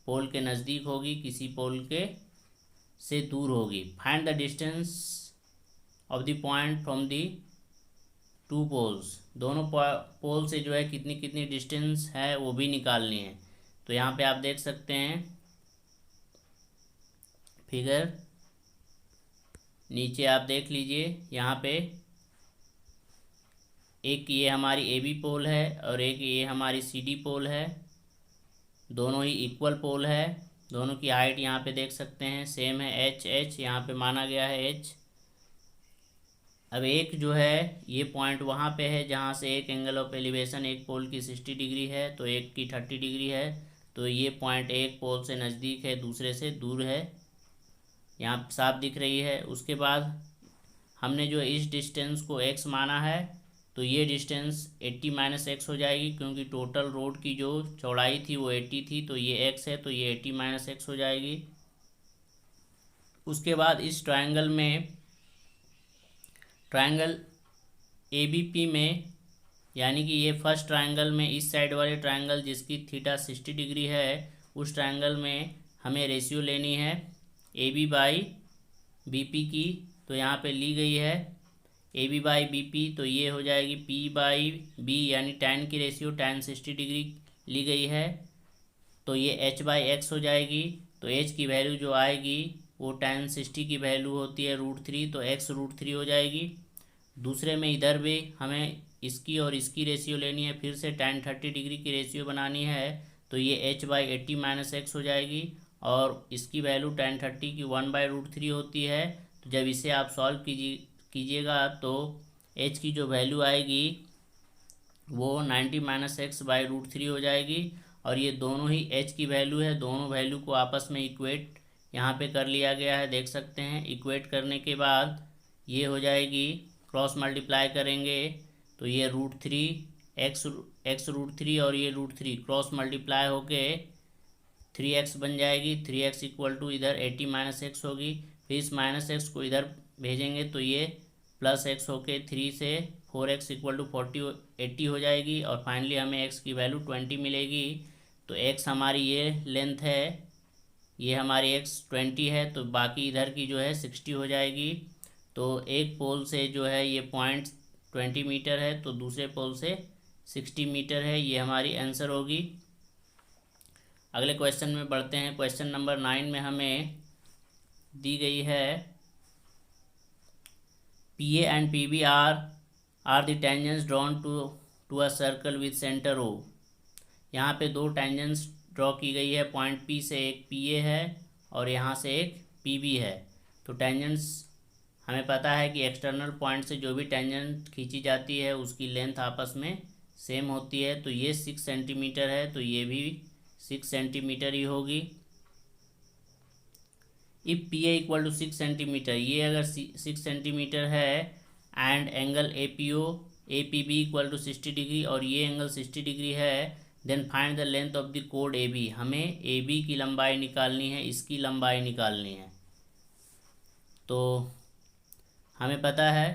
पोल के नज़दीक होगी, किसी पोल के से दूर होगी। Find the distance of the point from the 2 poles. दोनों पोल से जो है कितनी कितनी डिस्टेंस है वो भी निकालनी है। तो यहाँ पे आप देख सकते हैं फिगर, नीचे आप देख लीजिए, यहाँ पे एक ये हमारी AB पोल है और एक ये हमारी CD पोल है, दोनों ही इक्वल पोल है। दोनों की हाइट यहाँ पे देख सकते हैं सेम है, H यहाँ पे माना गया है H। अब एक जो है ये पॉइंट वहाँ पे है जहाँ से एक एंगल ऑफ एलिवेशन एक पोल की 60 डिग्री है, तो एक की 30 डिग्री है। तो ये पॉइंट एक पोल से नज़दीक है, दूसरे से दूर है, यहाँ साफ दिख रही है। उसके बाद हमने जो इस डिस्टेंस को x माना है, तो ये डिस्टेंस 80 - x हो जाएगी, क्योंकि टोटल रोड की जो चौड़ाई थी वो 80 थी, तो ये x है, तो ये 80 - x हो जाएगी। उसके बाद इस ट्रायंगल ABP में, यानी कि ये फर्स्ट ट्रायंगल में इस साइड वाले ट्रायंगल जिसकी थीटा 60 डिग्री है, उस ट्रायंगल में हमें रेशियो लेनी है AB/BP की। तो यहाँ पे ली गई है AB/BP, तो ये हो जाएगी P/B, यानी tan की रेशियो tan 60 डिग्री ली गई है, तो ये H/x हो जाएगी। तो H की वैल्यू जो आएगी वो tan 60 की वैल्यू होती है √3, तो x √3 हो जाएगी। दूसरे में इधर भी हमें इसकी और इसकी रेशियो लेनी है, फिर से tan 30 डिग्री की रेशियो बनानी है, तो ये H/80 - x हो जाएगी, और इसकी वैल्यू tan 30 की 1/√3 होती है। तो जब इसे आप सॉल्व कीजिएगा तो H की जो वैल्यू आएगी वो 90 - x/√3 हो जाएगी, और ये दोनों ही h की वैल्यू है, दोनों वैल्यू को आपस में इक्वेट यहाँ पे कर लिया गया है, देख सकते हैं। इक्वेट करने के बाद ये हो जाएगी, क्रॉस मल्टीप्लाई करेंगे तो ये √3 x√3 और ये √3 क्रॉस मल्टीप्लाई होके 3x बन जाएगी। 3x इक्वल टू इधर 80 माइनस एक्स होगी, फिर इस माइनस एक्स को इधर भेजेंगे तो ये प्लस एक्स होके 3 से 4x इक्वल टू 80 हो जाएगी। और फाइनली हमें x की वैल्यू 20 मिलेगी। तो x हमारी ये लेंथ है, ये हमारी x 20 है, तो बाकी इधर की जो है 60 हो जाएगी। तो एक पोल से जो है ये पॉइंट 20 मीटर है, तो दूसरे पोल से 60 मीटर है, ये हमारी आंसर होगी। अगले क्वेश्चन में बढ़ते हैं। क्वेश्चन नंबर 9 में हमें दी गई है PA and PB are the tangents drawn to a circle with centre O। यहाँ पे दो टेंजेंट्स ड्रॉ की गई है, पॉइंट P से एक PA है और यहाँ से एक PB है। तो टेंजेंट्स हमें पता है कि एक्सटर्नल पॉइंट से जो भी टेंजेंट खींची जाती है उसकी लेंथ आपस में सेम होती है। तो ये 6 सेंटीमीटर है, तो ये भी 6 सेंटीमीटर ही होगी। If PA equal to 6 centimetre, ये अगर 6 सेंटीमीटर है and angle APB equal to 60 degree और ये एंगल 60 डिग्री है, then find the length of the कोड AB। हमें AB की लंबाई निकालनी है, इसकी लंबाई निकालनी है। तो हमें पता है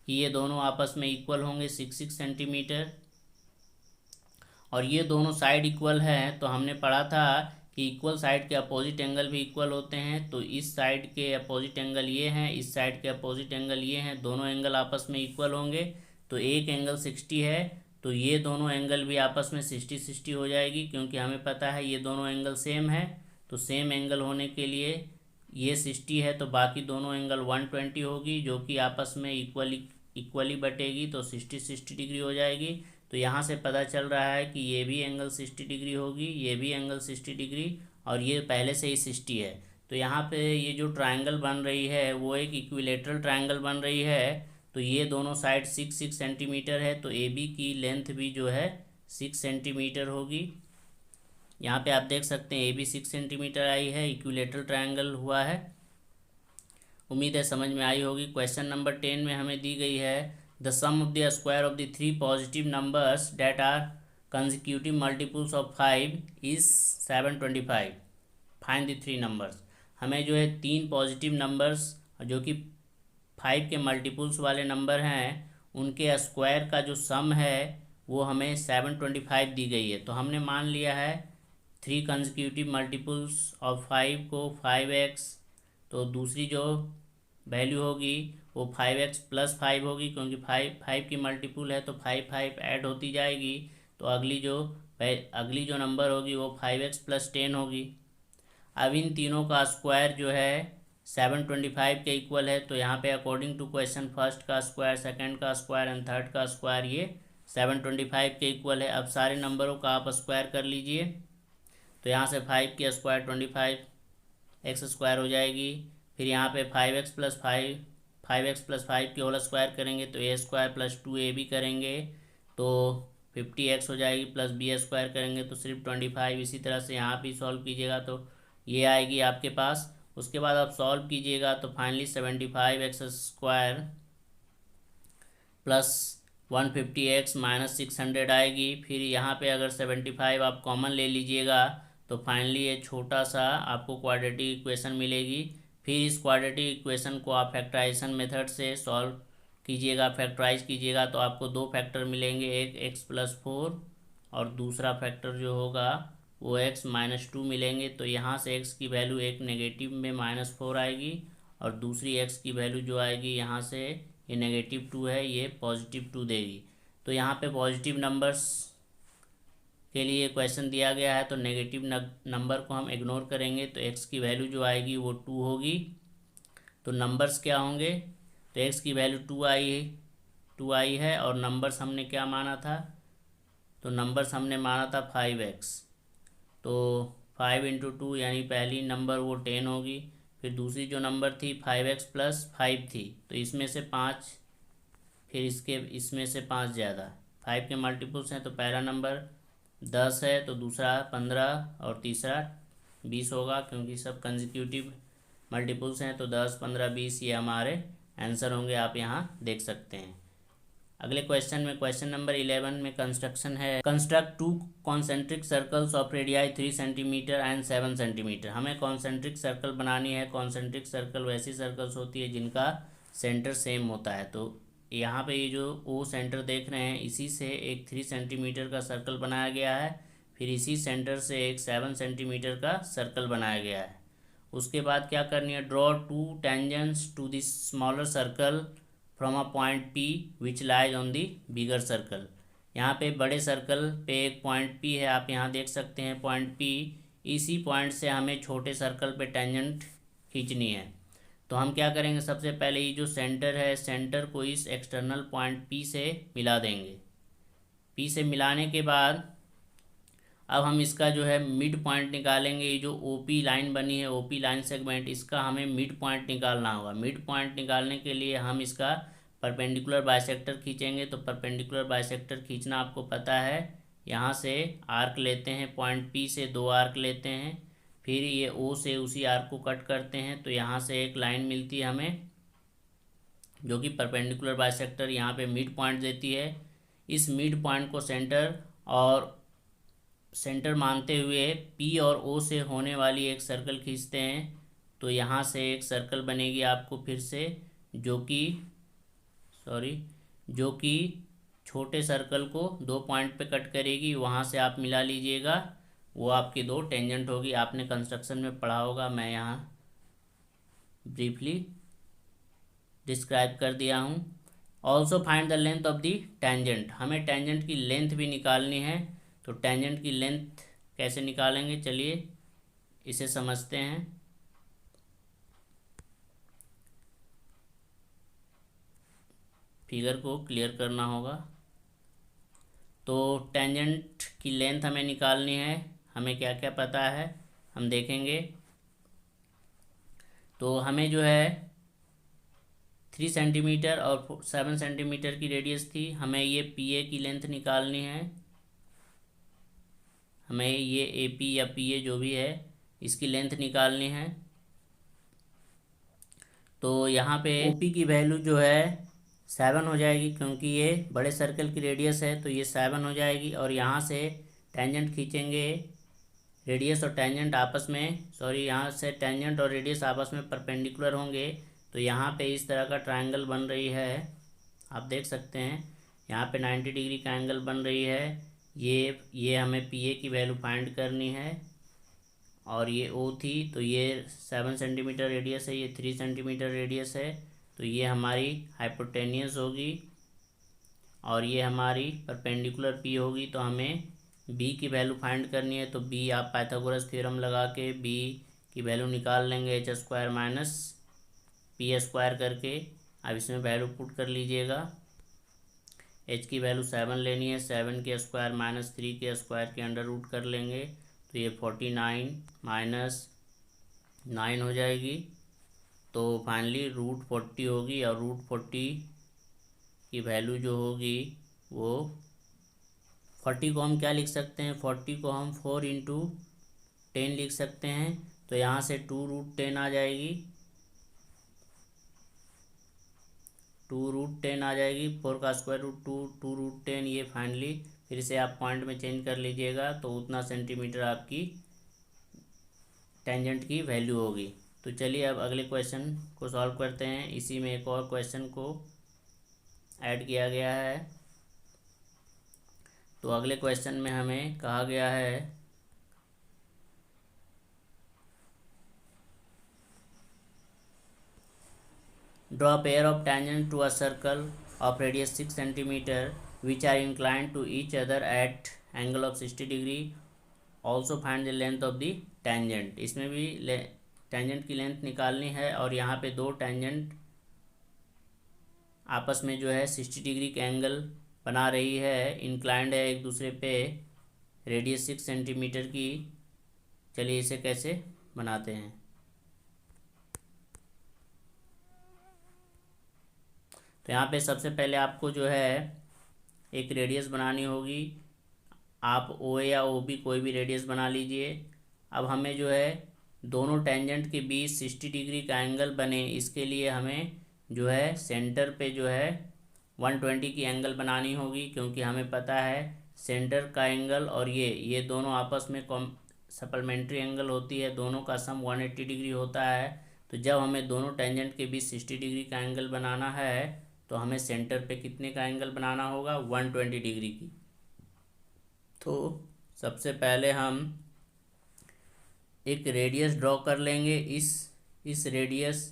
कि ये दोनों आपस में इक्वल होंगे 6 सेंटीमीटर, और ये दोनों साइड इक्वल हैं। तो हमने पढ़ा था कि इक्वल साइड के अपोजिट एंगल भी इक्वल होते हैं। तो इस साइड के अपोजिट एंगल ये हैं, इस साइड के अपोजिट एंगल ये हैं, दोनों एंगल आपस में इक्वल होंगे। तो एक एंगल 60 है, तो ये दोनों एंगल भी आपस में 60 हो जाएगी, क्योंकि हमें पता है ये दोनों एंगल सेम है। तो सेम एंगल होने के लिए ये 60 है, तो बाकी दोनों एंगल 120 होगी, जो कि आपस में इक्वली बटेगी, तो 60 डिग्री हो जाएगी। तो यहाँ से पता चल रहा है कि ये भी एंगल 60 डिग्री होगी, ये भी एंगल 60 डिग्री, और ये पहले से ही 60 है। तो यहाँ पे ये जो ट्रायंगल बन रही है वो एक इक्विलेटरल ट्रायंगल बन रही है। तो ये दोनों साइड 6 सेंटीमीटर है, तो AB की लेंथ भी जो है 6 सेंटीमीटर होगी। यहाँ पे आप देख सकते हैं AB 6 सेंटीमीटर आई है, इक्विलेटरल ट्रायंगल हुआ है। उम्मीद है समझ में आई होगी। क्वेश्चन नंबर 10 में हमें दी गई है the sum of the square of the 3 positive numbers that are consecutive multiples of 5 is 725। Find the 3 numbers. हमें जो है 3 पॉजिटिव नंबर्स जो कि 5 के मल्टीपल्स वाले नंबर हैं उनके स्क्वायर का जो सम है वो हमें 725 दी गई है। तो हमने मान लिया है 3 कंसेक्यूटिव मल्टीपल्स ऑफ 5 को 5x, तो दूसरी जो वैल्यू होगी वो 5x प्लस 5 होगी, क्योंकि 5 की मल्टीपल है तो 5 ऐड होती जाएगी। तो अगली जो नंबर होगी वो 5x प्लस 10 होगी। अब इन तीनों का स्क्वायर जो है 725 के इक्वल है। तो यहाँ पे अकॉर्डिंग टू क्वेश्चन फर्स्ट का स्क्वायर, सेकंड का स्क्वायर एंड थर्ड का स्क्वायर ये 725 के इक्वल है। अब सारे नंबरों का आप स्क्वायर कर लीजिए। तो यहाँ से 5 की स्क्वायर 25x स्क्वायर हो जाएगी। फिर यहाँ पे 5x प्लस 5 की होल स्क्वायर करेंगे तो a स्क्वायर प्लस 2ab करेंगे तो 50x हो जाएगी, प्लस b स्क्वायर करेंगे तो सिर्फ 25। इसी तरह से यहाँ भी सॉल्व कीजिएगा तो ये आएगी आपके पास। उसके बाद आप सॉल्व कीजिएगा तो finally 75x square plus 150x minus 600 आएगी। फिर यहाँ पे अगर 75 आप कॉमन ले लीजिएगा तो फाइनली ये छोटा सा आपको क्वाड्रेटिक इक्वेशन मिलेगी। फिर इस क्वाड्रेटिक इक्वेशन को आप फैक्टराइजेशन मेथड से सॉल्व कीजिएगा, फैक्टराइज कीजिएगा तो आपको दो फैक्टर मिलेंगे, एक x प्लस 4 और दूसरा फैक्टर जो होगा वो x माइनस 2 मिलेंगे। तो यहाँ से x की वैल्यू एक नेगेटिव में -4 आएगी और दूसरी x की वैल्यू जो आएगी यहाँ से ये -2 है, ये +2 देगी। तो यहाँ पे पॉजिटिव नंबर्स के लिए क्वेश्चन दिया गया है तो नेगेटिव नंबर को हम इग्नोर करेंगे। तो x की वैल्यू जो आएगी वो 2 होगी। तो नंबर्स क्या होंगे, तो x की वैल्यू 2 आई है और नंबर्स हमने क्या माना था, तो नंबर्स हमने माना था 5x। तो 5 इंटू 2 यानी पहली नंबर वो 10 होगी। फिर दूसरी जो नंबर थी 5x प्लस 5 थी, तो इसमें से 5, फिर इसमें से 5 ज़्यादा, 5 के मल्टीपल्स हैं तो पहला नंबर 10 है तो दूसरा 15 और तीसरा 20 होगा, क्योंकि सब कंसेक्यूटिव मल्टीपल्स हैं। तो 10, 15, 20 ये हमारे आंसर होंगे, आप यहाँ देख सकते हैं। अगले क्वेश्चन में, क्वेश्चन नंबर 11 में कंस्ट्रक्शन है। Construct 2 concentric circles of radii 3 centimetre and 7 centimetre. हमें कॉन्सेंट्रिक सर्कल बनानी है। कॉन्सेंट्रिक सर्कल वैसी सर्कल्स होती है जिनका सेंटर सेम होता है। तो यहाँ पे ये जो ओ सेंटर देख रहे हैं, इसी से एक 3 सेंटीमीटर का सर्कल बनाया गया है, फिर इसी सेंटर से एक 7 सेंटीमीटर का सर्कल बनाया गया है। उसके बाद क्या करनी है, draw 2 tangents to this smaller circle from a point P which lies on the bigger circle. यहाँ पे बड़े सर्कल पे एक पॉइंट P है, आप यहाँ देख सकते हैं पॉइंट P। इसी पॉइंट से हमें छोटे सर्कल पे टेंजेंट खींचनी है। तो हम क्या करेंगे, सबसे पहले ये जो सेंटर है, सेंटर को इस एक्सटर्नल पॉइंट P से मिला देंगे। P से मिलाने के बाद अब हम इसका जो है मिड पॉइंट निकालेंगे। ये जो OP लाइन बनी है, OP लाइन सेगमेंट, इसका हमें मिड पॉइंट निकालना होगा। मिड पॉइंट निकालने के लिए हम इसका परपेंडिकुलर बाइसेक्टर खींचेंगे। तो परपेंडिकुलर बाइसेक्टर खींचना आपको पता है। यहाँ से आर्क लेते हैं, पॉइंट P से 2 आर्क लेते हैं, फिर ये O से उसी आर्क को कट करते हैं। तो यहाँ से एक लाइन मिलती है हमें, जो कि परपेंडिकुलर बाइसेक्टर यहाँ पे मिड पॉइंट देती है। इस मिड पॉइंट को सेंटर मानते हुए P और O से होने वाली एक सर्कल खींचते हैं। तो यहाँ से एक सर्कल बनेगी आपको फिर से, जो कि छोटे सर्कल को 2 पॉइंट पे कट करेगी। वहाँ से आप मिला लीजिएगा, वो आपकी 2 टेंजेंट होगी। आपने कंस्ट्रक्शन में पढ़ा होगा, मैं यहाँ ब्रीफली डिस्क्राइब कर दिया हूँ। Also find the length of the tangent. हमें टेंजेंट की लेंथ भी निकालनी है। तो टेंजेंट की लेंथ कैसे निकालेंगे, चलिए इसे समझते हैं। फिगर को क्लियर करना होगा। तो टेंजेंट की लेंथ हमें निकालनी है। हमें क्या क्या पता है हम देखेंगे। तो हमें जो है 3 सेंटीमीटर और 7 सेंटीमीटर की रेडियस थी। हमें ये PA की लेंथ निकालनी है। हमें ये AP या PA जो भी है, इसकी लेंथ निकालनी है। तो यहाँ पे OP की वैल्यू जो है 7 हो जाएगी, क्योंकि ये बड़े सर्कल की रेडियस है, तो ये 7 हो जाएगी। और यहाँ से टेंजेंट खींचेंगे, रेडियस और टेंजेंट आपस में, यहाँ से टेंजेंट और रेडियस आपस में परपेंडिकुलर होंगे। तो यहाँ पे इस तरह का ट्रायंगल बन रही है, आप देख सकते हैं। यहाँ पे 90 डिग्री का एंगल बन रही है। ये हमें PA की वैल्यू फाइंड करनी है। और ये O थी, तो ये 7 सेंटीमीटर रेडियस है, ये 3 सेंटीमीटर रेडियस है। तो ये हमारी हाइपोटेनियस होगी और ये हमारी परपेंडिकुलर P होगी। तो हमें B की वैल्यू फाइंड करनी है। तो B आप पाइथागोरस थ्योरम लगा के B की वैल्यू निकाल लेंगे, h² माइनस P² करके। अब इसमें वैल्यू पुट कर लीजिएगा। h की वैल्यू 7 लेनी है, 7 के स्क्वायर माइनस 3 के स्क्वायर के अंडर रूट कर लेंगे। तो ये 49 माइनस 9 हो जाएगी। तो फाइनली √40 होगी। और √40 की वैल्यू जो होगी वो 40 को हम क्या लिख सकते हैं, 40 को हम 4 × 10 लिख सकते हैं। तो यहाँ से 2√10 आ जाएगी, 2√10 आ जाएगी। 4 का स्क्वायर रूट 2√10। ये फाइनली फिर से आप पॉइंट में चेंज कर लीजिएगा, तो उतना सेंटीमीटर आपकी टेंजेंट की वैल्यू होगी। तो चलिए अब अगले क्वेश्चन को सॉल्व करते हैं। इसी में एक और क्वेश्चन को ऐड किया गया है। तो अगले क्वेश्चन में हमें कहा गया है draw pair of tangent to a circle of radius 6 centimetre which are inclined to each other at angle of 60 degree. Also find the length of the tangent. इसमें भी टेंजेंट की लेंथ निकालनी है। और यहाँ पे 2 टेंजेंट आपस में जो है 60 डिग्री के एंगल बना रही है, इंक्लाइंड है एक दूसरे पे, रेडियस 6 सेंटीमीटर की। चलिए इसे कैसे बनाते हैं। तो यहाँ पे सबसे पहले आपको जो है एक रेडियस बनानी होगी। आप ओ ए या ओ बी कोई भी रेडियस बना लीजिए। अब हमें जो है दोनों टेंजेंट के बीच 60 डिग्री का एंगल बने, इसके लिए हमें जो है सेंटर पे जो है 120 की एंगल बनानी होगी, क्योंकि हमें पता है सेंटर का एंगल और ये दोनों आपस में सप्लीमेंट्री एंगल होती है, दोनों का सम 180 डिग्री होता है। तो जब हमें दोनों टेंजेंट के बीच 60 डिग्री का एंगल बनाना है तो हमें सेंटर पे कितने का एंगल बनाना होगा, 120 डिग्री की। तो सबसे पहले हम एक रेडियस ड्रॉ कर लेंगे। इस रेडियस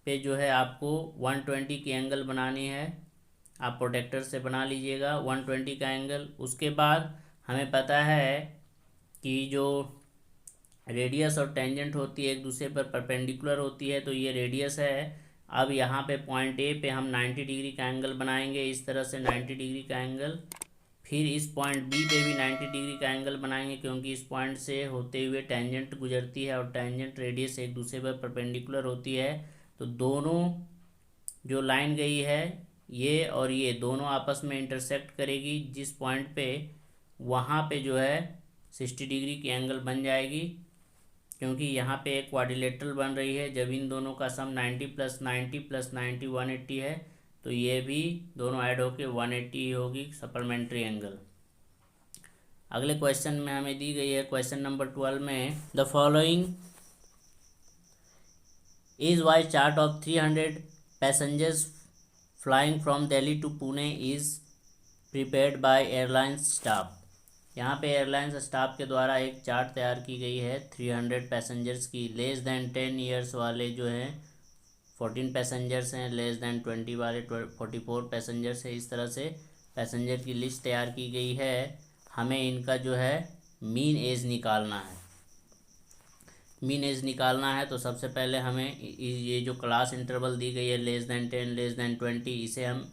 पे जो है आपको 120 की एंगल बनानी है। आप प्रोटेक्टर से बना लीजिएगा 120 का एंगल। उसके बाद हमें पता है कि जो रेडियस और टेंजेंट होती है एक दूसरे पर परपेंडिकुलर होती है, तो ये रेडियस है। अब यहाँ पे पॉइंट ए पे हम 90 डिग्री का एंगल बनाएंगे, इस तरह से 90 डिग्री का एंगल। फिर इस पॉइंट बी पे भी 90 डिग्री का एंगल बनाएंगे, क्योंकि इस पॉइंट से होते हुए टेंजेंट गुजरती है और टेंजेंट रेडियस एक दूसरे पर परपेंडिकुलर होती है। तो दोनों जो लाइन गई है ये और ये दोनों आपस में इंटरसेक्ट करेगी जिस पॉइंट पे, वहाँ पे जो है 60 डिग्री की एंगल बन जाएगी, क्योंकि यहाँ पे एक क्वाड्रिलेटरल बन रही है। जब इन दोनों का सम 90 + 90 + 90 180 है, तो ये भी दोनों ऐड होके 180 ही होगी सप्लीमेंट्री एंगल। अगले क्वेश्चन में हमें दी गई है क्वेश्चन नंबर 12 में, the following is pie chart of 300 passengers flying from Delhi to Pune is prepared by airlines staff. यहाँ पे एयरलाइंस स्टाफ के द्वारा एक चार्ट तैयार की गई है 300 पैसेंजर्स की। लेस दैन 10 ईयर्स वाले जो हैं 14 पैसेंजर्स हैं, लेस दैन 20 वाले 44 पैसेंजर्स हैं। इस तरह से पैसेंजर की लिस्ट तैयार की गई है। हमें इनका जो है मीन एज निकालना है। मीन एज निकालना है तो सबसे पहले हमें ये जो क्लास इंटरवल दी गई है लेस दैन 10 लेस दैन 20, इसे हम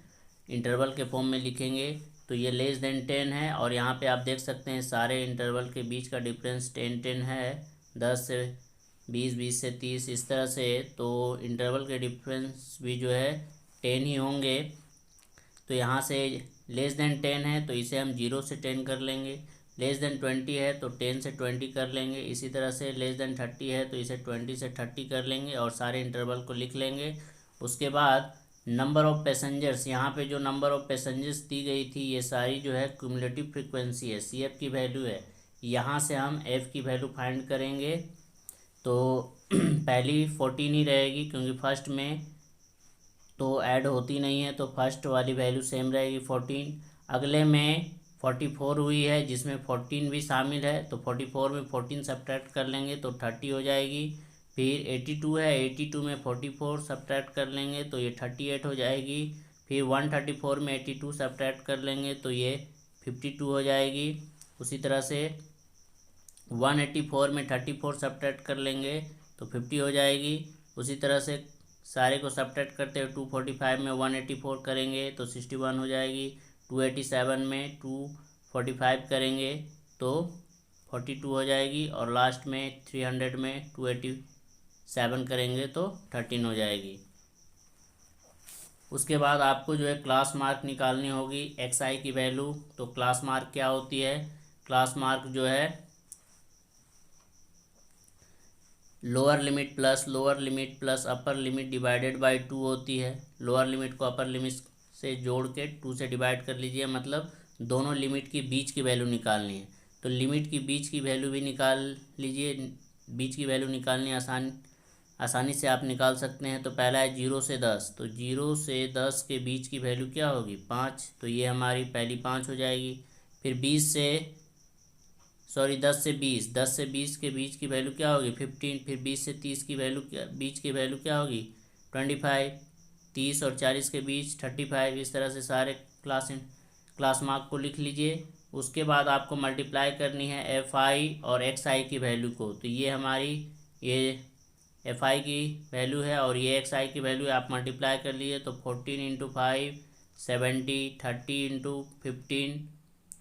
इंटरवल के फॉर्म में लिखेंगे। तो ये लेस दैन 10 है और यहाँ पे आप देख सकते हैं सारे इंटरवल के बीच का डिफरेंस 10-10 है, 10 से 20, 20 से 30, इस तरह से। तो इंटरवल के डिफरेंस भी जो है 10 ही होंगे। तो यहाँ से लेस दैन 10 है तो इसे हम 0 से 10 कर लेंगे। लेस दैन 20 है तो 10 से 20 कर लेंगे। इसी तरह से लेस दैन 30 है तो इसे 20 से 30 कर लेंगे और सारे इंटरवल को लिख लेंगे। उसके बाद नंबर ऑफ़ पैसेंजर्स, यहाँ पे जो नंबर ऑफ़ पैसेंजर्स दी गई थी ये सारी जो है क्यूमुलेटिव फ्रीक्वेंसी है, सी एफ की वैल्यू है। यहाँ से हम एफ़ की वैल्यू फाइंड करेंगे। तो पहली 14 ही रहेगी, क्योंकि फर्स्ट में तो ऐड होती नहीं है, तो फर्स्ट वाली वैल्यू सेम रहेगी 14। अगले में 44 हुई है जिसमें 14 भी शामिल है, तो 44 में 14 सब्ट्रैक्ट कर लेंगे तो 30 हो जाएगी। फिर 82 है, 82 में 44 सब्ट्रैक्ट कर लेंगे तो ये 38 हो जाएगी। फिर 134 में 82 सब्ट्रैक्ट कर लेंगे तो ये 52 हो जाएगी। उसी तरह से 184 में 34 सब्ट्रैक्ट कर लेंगे तो 50 हो जाएगी। उसी तरह से सारे को सब्ट्रैक्ट करते हुए 245 में 184 करेंगे तो 61 हो जाएगी। 287 में 245 करेंगे तो 42 हो जाएगी और लास्ट में 300 में 287 करेंगे तो 13 हो जाएगी। उसके बाद आपको जो है क्लास मार्क निकालनी होगी एक्स आई की वैल्यू। तो क्लास मार्क क्या होती है, क्लास मार्क जो है lower limit plus upper limit divided by 2 होती है। लोअर लिमिट को अपर लिमिट से जोड़ के 2 से डिवाइड कर लीजिए, मतलब दोनों लिमिट की बीच की वैल्यू निकालनी है। तो लिमिट की बीच की वैल्यू भी निकाल लीजिए। बीच की वैल्यू निकालनी आसानी से आप निकाल सकते हैं। तो पहला है 0 से 10, तो 0 से 10 के बीच की वैल्यू क्या होगी, 5, तो ये हमारी पहली 5 हो जाएगी। फिर 10 से 20, 10 से 20 के बीच की वैल्यू क्या होगी, 15। फिर 20 से 30 की वैल्यू बीच की वैल्यू क्या होगी, 25। 30 और 40 के बीच 35। इस तरह से सारे क्लास मार्क को लिख लीजिए। उसके बाद आपको मल्टीप्लाई करनी है एफ आई और एक्स आई की वैल्यू को। तो ये हमारी ये एफ आई की वैल्यू है और ये एक्स आई की वैल्यू है, आप मल्टीप्लाई कर लीजिए। तो 14 × 5 70, 30 × 15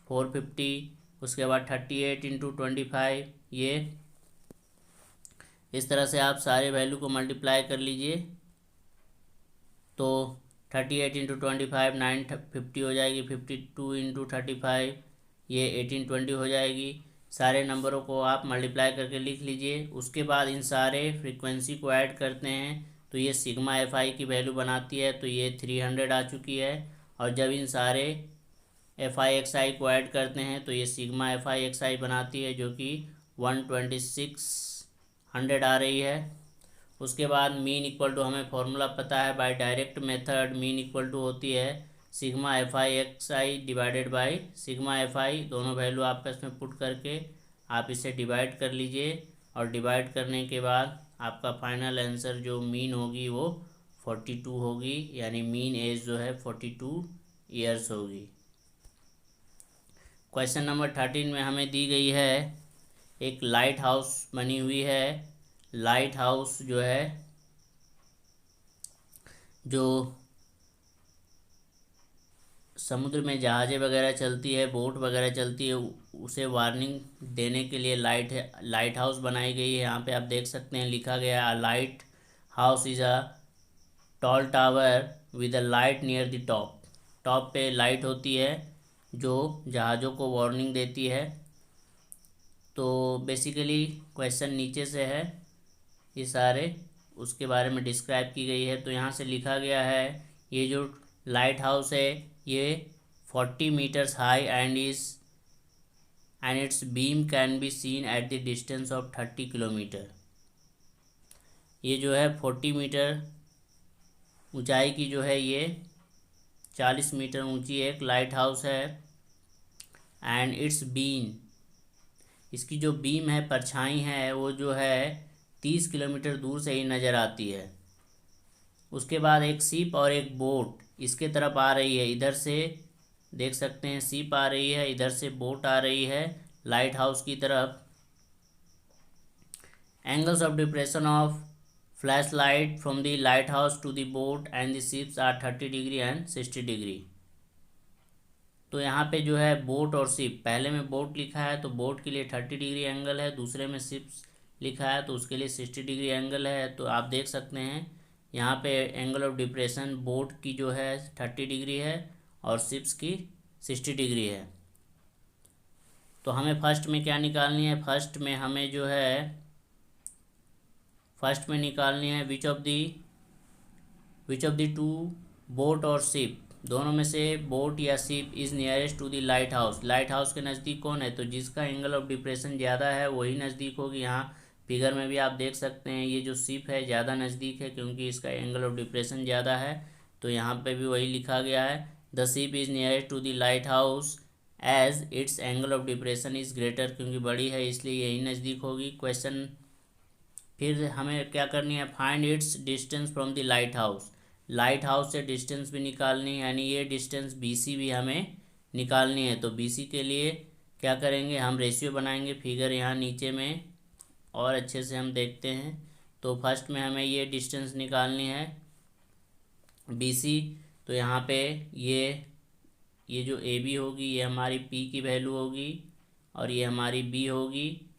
450, उसके बाद 38 × 25। ये इस तरह से आप सारे वैल्यू को मल्टीप्लाई कर लीजिए। तो 38 × 25 950 हो जाएगी। 52 × 35 ये 1820 हो जाएगी। सारे नंबरों को आप मल्टीप्लाई करके लिख लीजिए। उसके बाद इन सारे फ्रीक्वेंसी को ऐड करते हैं तो ये सिग्मा एफ आई की वैल्यू बनाती है, तो ये 300 आ चुकी है। और जब इन सारे एफ आई एक्स आई को ऐड करते हैं तो ये सिग्मा एफ आई एक्स आई बनाती है, जो कि 12600 आ रही है। उसके बाद मीन इक्वल टू, हमें फॉर्मूला पता है, by direct method mean equal to होती है sigma F I X I divided by sigma F I. दोनों वैल्यू आपस में पुट करके आप इसे डिवाइड कर लीजिए, और डिवाइड करने के बाद आपका फाइनल आंसर जो मीन होगी वो 42 होगी, यानी मीन एज जो है 42 ईयर्स होगी। क्वेश्चन नंबर 13 में हमें दी गई है एक लाइट हाउस बनी हुई है। लाइट हाउस जो है, जो समुद्र में जहाज़ें वगैरह चलती है, बोट वगैरह चलती है, उसे वार्निंग देने के लिए लाइट हाउस बनाई गई है। यहाँ पे आप देख सकते हैं लिखा गया है, light house is a tall tower with a light near the top. Top पे लाइट होती है जो जहाज़ों को वार्निंग देती है। तो बेसिकली क्वेश्चन नीचे से है, ये सारे उसके बारे में डिस्क्राइब की गई है। तो यहाँ से लिखा गया है, ये जो लाइट हाउस है ये 40 metres high and its beam can be seen at the distance of 30 kilometre. ये जो है 40 मीटर ऊंचाई की जो है, ये 40 मीटर ऊंची एक लाइट हाउस है। एंड इट्स बीम, इसकी जो बीम है, परछाई है, वो जो है 30 किलोमीटर दूर से ही नज़र आती है। उसके बाद एक शिप और एक बोट इसके तरफ आ रही है, इधर से देख सकते हैं शिप आ रही है, इधर से बोट आ रही है लाइट हाउस की तरफ। Angles of depression of flash light from the light house to the boat and the ships are 30 degree and 60 degree. तो यहाँ पे जो है बोट और शिप, पहले में बोट लिखा है तो बोट के लिए 30 डिग्री एंगल है, दूसरे में शिप्स लिखा है तो उसके लिए 60 डिग्री एंगल है। तो आप देख सकते हैं यहाँ पे एंगल ऑफ डिप्रेशन बोट की जो है 30 डिग्री है और शिप्स की 60 डिग्री है। तो हमें फर्स्ट में क्या निकालनी है, फर्स्ट में हमें जो है फर्स्ट में निकालनी है which of the two boat और शिप, दोनों में से बोट या ship is nearest to the light house. Lighthouse के नज़दीक कौन है, तो जिसका एंगल ऑफ डिप्रेशन ज़्यादा है वही नज़दीक होगी। यहाँ फिगर में भी आप देख सकते हैं ये जो शिप है ज़्यादा नज़दीक है क्योंकि इसका एंगल ऑफ डिप्रेशन ज़्यादा है। तो यहाँ पे भी वही लिखा गया है, the ship is nearest to the light house as its angle of depression is greater, क्योंकि बड़ी है इसलिए यही नज़दीक होगी। क्वेश्चन फिर हमें क्या करनी है, find its distance from the light house. Light house से डिस्टेंस भी निकालनी है, यानी ये डिस्टेंस BC भी हमें निकालनी है। तो BC के लिए क्या करेंगे, हम रेशियो बनाएंगे, फिगर यहाँ नीचे में और अच्छे से हम देखते हैं। तो फर्स्ट में हमें ये डिस्टेंस निकालनी है BC। तो यहाँ पे ये जो AB होगी ये हमारी P की वैल्यू होगी और ये हमारी B होगी,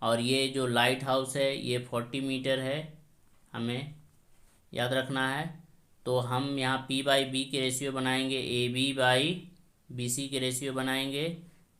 और ये जो लाइट हाउस है ये 40 मीटर है, हमें याद रखना है। तो हम यहाँ P/B के रेशियो बनाएंगे, AB बाई BC के रेशियो बनाएंगे।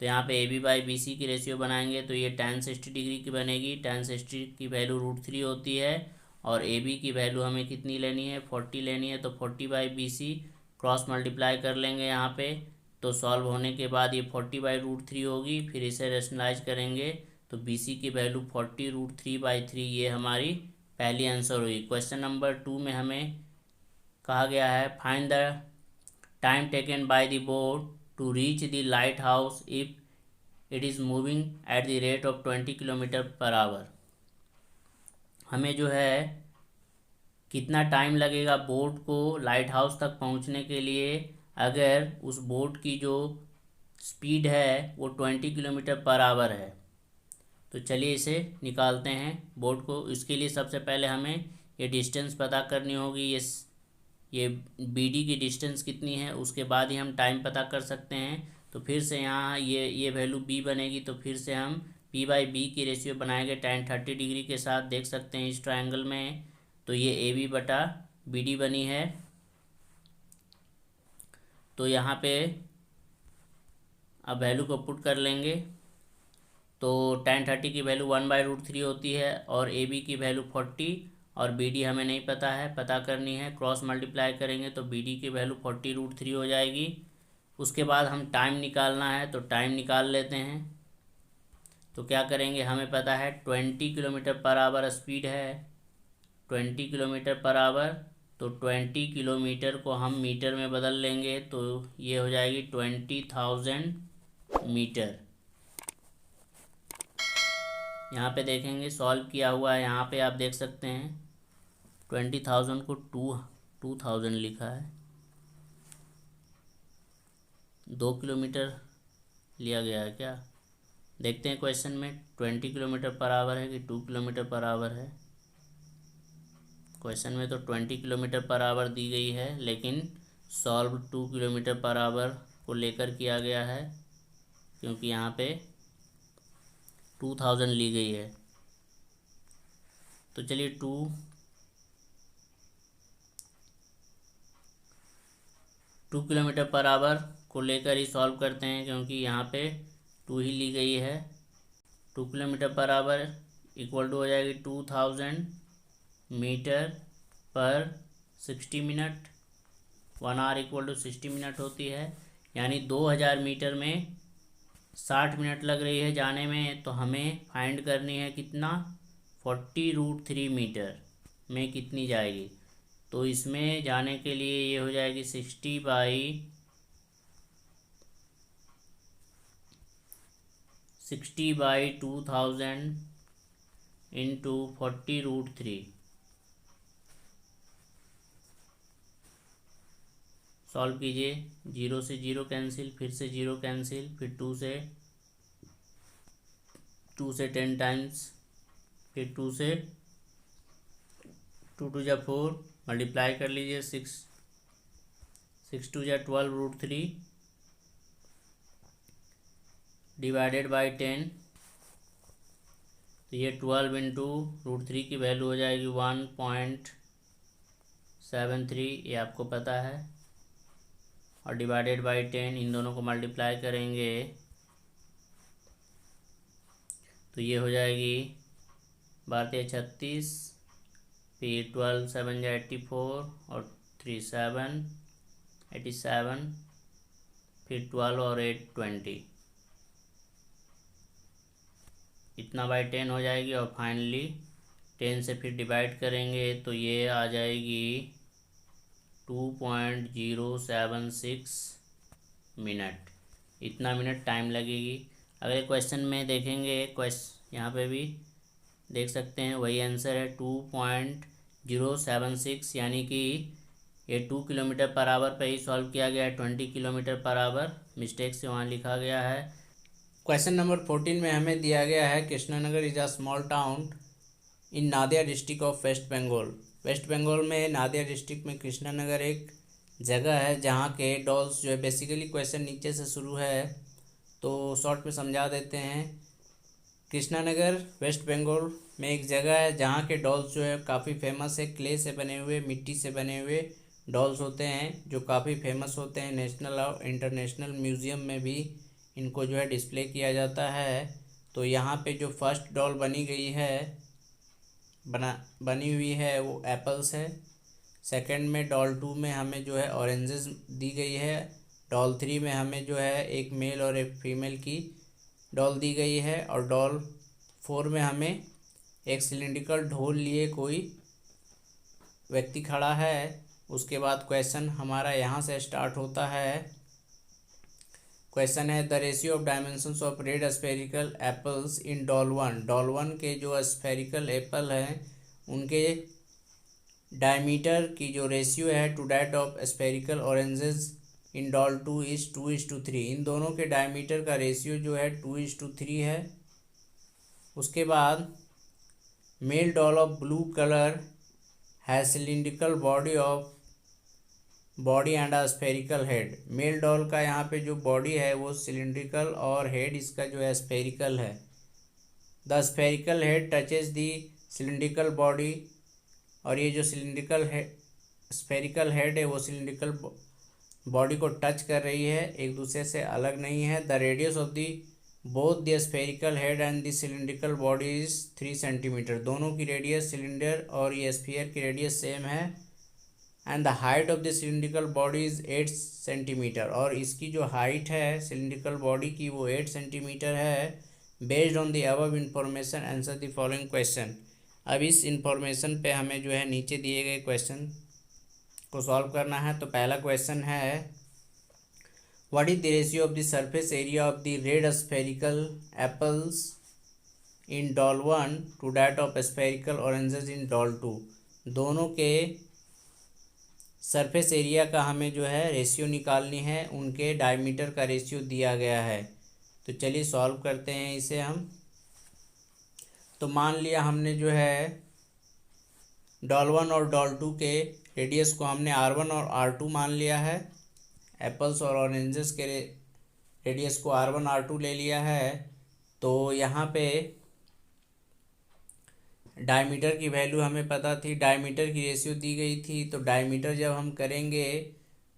तो यहाँ पे AB बाई BC की रेशियो बनाएंगे तो ये tan 60 डिग्री की बनेगी। tan 60 की वैल्यू √3 होती है और AB की वैल्यू हमें कितनी लेनी है, 40 लेनी है। तो 40/BC क्रॉस मल्टीप्लाई कर लेंगे यहाँ पे, तो सॉल्व होने के बाद ये 40/√3 होगी। फिर इसे रेशनलाइज करेंगे तो BC की वैल्यू 40 √3/3, ये हमारी पहली आंसर हुई। क्वेश्चन नंबर 2 में हमें कहा गया है, find the time taken by the boat to reach the light house if it is moving at the rate of 20 km/h। हमें जो है कितना टाइम लगेगा बोट को लाइट हाउस तक पहुंचने के लिए, अगर उस बोट की जो स्पीड है वो 20 km/h है। तो चलिए इसे निकालते हैं बोट को। इसके लिए सबसे पहले हमें ये डिस्टेंस पता करनी होगी, ये BD की डिस्टेंस कितनी है, उसके बाद ही हम टाइम पता कर सकते हैं। तो फिर से यहाँ ये वैल्यू B बनेगी, तो फिर से हम P/B की रेशियो बनाएंगे tan 30 डिग्री के साथ। देख सकते हैं इस ट्रायंगल में, तो ये AB/BD बनी है। तो यहाँ पे अब वैल्यू को पुट कर लेंगे तो tan 30 की वैल्यू 1/√3 होती है और ए बी की वैल्यू 40 और बी डी हमें नहीं पता है, पता करनी है। क्रॉस मल्टीप्लाई करेंगे तो बी डी की वैल्यू 40√3 हो जाएगी। उसके बाद हम टाइम निकालना है तो टाइम निकाल लेते हैं। तो क्या करेंगे, हमें पता है 20 किलोमीटर पर आवर स्पीड है, 20 किलोमीटर पर आवर। तो 20 किलोमीटर को हम मीटर में बदल लेंगे तो ये हो जाएगी 20,000 मीटर। यहाँ पे देखेंगे सॉल्व किया हुआ है, यहाँ पे आप देख सकते हैं 20,000 को 2,000 लिखा है, 2 किलोमीटर लिया गया है क्या। देखते हैं क्वेश्चन में 20 किलोमीटर पर आवर है कि 2 किलोमीटर पर आवर है। क्वेश्चन में तो 20 किलोमीटर पर आवर दी गई है, लेकिन सॉल्व 2 किलोमीटर पर आवर को लेकर किया गया है, क्योंकि यहाँ पे 2000 ली गई है। तो चलिए 2 किलोमीटर पर आवर को लेकर ही सॉल्व करते हैं, क्योंकि यहाँ पे 2 ही ली गई है। 2 kilometre per hour equal to हो जाएगी 2000 मीटर पर 60 minute. 1 hour equal to 60 minute होती है, यानी 2000 मीटर में 60 मिनट लग रही है जाने में। तो हमें फाइंड करनी है कितना, 40√3 मीटर में कितनी जाएगी। तो इसमें जाने के लिए ये हो जाएगी 60/2000 इंटू 40√3। सॉल्व कीजिए, 0 से 0 कैंसिल, फिर से 0 कैंसिल, फिर 2 से 10 टाइम्स, फिर 2 से 2 2 जा 4, मल्टीप्लाई कर लीजिए 6 2 जा 12√3 डिवाइडेड बाई 10। तो ये 12 इंटू √3 की वैल्यू हो जाएगी 1.73, ये आपको पता है, और डिवाइडेड बाई 10, इन दोनों को मल्टीप्लाई करेंगे तो ये हो जाएगी 12×36, फिर 12 7 जा 84 और 3 7 87, फिर 12 और 8 20, इतना बाई 10 हो जाएगी। और फाइनली 10 से फिर डिवाइड करेंगे तो ये आ जाएगी 2.076 मिनट। इतना मिनट टाइम लगेगी। अगले क्वेश्चन में देखेंगे, यहाँ पे भी देख सकते हैं वही आंसर है 2.076, यानी कि ये 2 किलोमीटर पर आवर पे ही सॉल्व किया गया है। 20 किलोमीटर पर आवर मिस्टेक से वहाँ लिखा गया है। क्वेश्चन नंबर 14 में हमें दिया गया है Krishnanagar is a small town in Nadia district of West Bengal. West Bengal में नादिया डिस्ट्रिक्ट में कृष्णानगर एक जगह है जहाँ के डॉल्स जो है, बेसिकली क्वेश्चन नीचे से शुरू है तो शॉर्ट में समझा देते हैं। कृष्णानगर वेस्ट बंगाल में एक जगह है जहाँ के डॉल्स जो है काफ़ी फेमस है। क्ले से बने हुए, मिट्टी से बने हुए डॉल्स होते हैं जो काफ़ी फेमस होते हैं। नेशनल और इंटरनेशनल म्यूज़ियम में भी इनको जो है डिस्प्ले किया जाता है। तो यहाँ पे जो फर्स्ट डॉल बनी हुई है वो एप्पल्स है। सेकंड में डॉल 2 में हमें जो है ऑरेंजेस दी गई है। डॉल 3 में हमें जो है एक मेल और एक फीमेल की डॉल दी गई है। और डॉल 4 में हमें एक सिलिंड्रिकल ढोल लिए कोई व्यक्ति खड़ा है। उसके बाद क्वेश्चन हमारा यहाँ से स्टार्ट होता है। क्वेश्चन है the ratio of dimensions of red spherical apples in doll 1। Doll 1 के जो स्फेरिकल एप्पल हैं उनके डायमीटर की जो रेशियो है to that of spherical oranges in doll 2 is 2:3। इन दोनों के डायमीटर का रेशियो जो है 2:3 है। उसके बाद male doll of blue colour has cylindrical body and a spherical head. Male doll का यहाँ पे जो बॉडी है वो सिलिंड्रिकल और हेड इसका जो है स्फेरिकल है। The spherical head touches the cylindrical body, और ये जो स्फेरिकल हेड है वो सिलिंड्रिकल बॉडी को टच कर रही है, एक दूसरे से अलग नहीं है। The radius of the both the spherical head and the cylindrical body is 3 centimetre. दोनों की रेडियस, सिलेंडर और ये स्फीयर की रेडियस सेम है। And the height of the cylindrical body is 8 centimetre. और इसकी जो हाइट है सिलिंड्रिकल बॉडी की वो 8 सेंटीमीटर है। Based on the above information answer the following question. अब इस इंफॉर्मेशन पे हमें जो है नीचे दिए गए क्वेश्चन को सॉल्व करना है। तो पहला क्वेश्चन है, what is the ratio of the surface area of the red spherical apples in doll 1 to that of spherical oranges in doll 2। दोनों के सरफेस एरिया का हमें जो है रेशियो निकालनी है, उनके डायमीटर का रेशियो दिया गया है। तो चलिए सॉल्व करते हैं इसे हम। तो मान लिया हमने जो है डॉल 1 और डॉल 2 के रेडियस को हमने R1 और R2 मान लिया है। एप्पल्स और ऑरेंजेस के रेडियस को R1 R2 ले लिया है। तो यहाँ पे डायमीटर की वैल्यू हमें पता थी, डायमीटर की रेशियो दी गई थी। तो डायमीटर जब हम करेंगे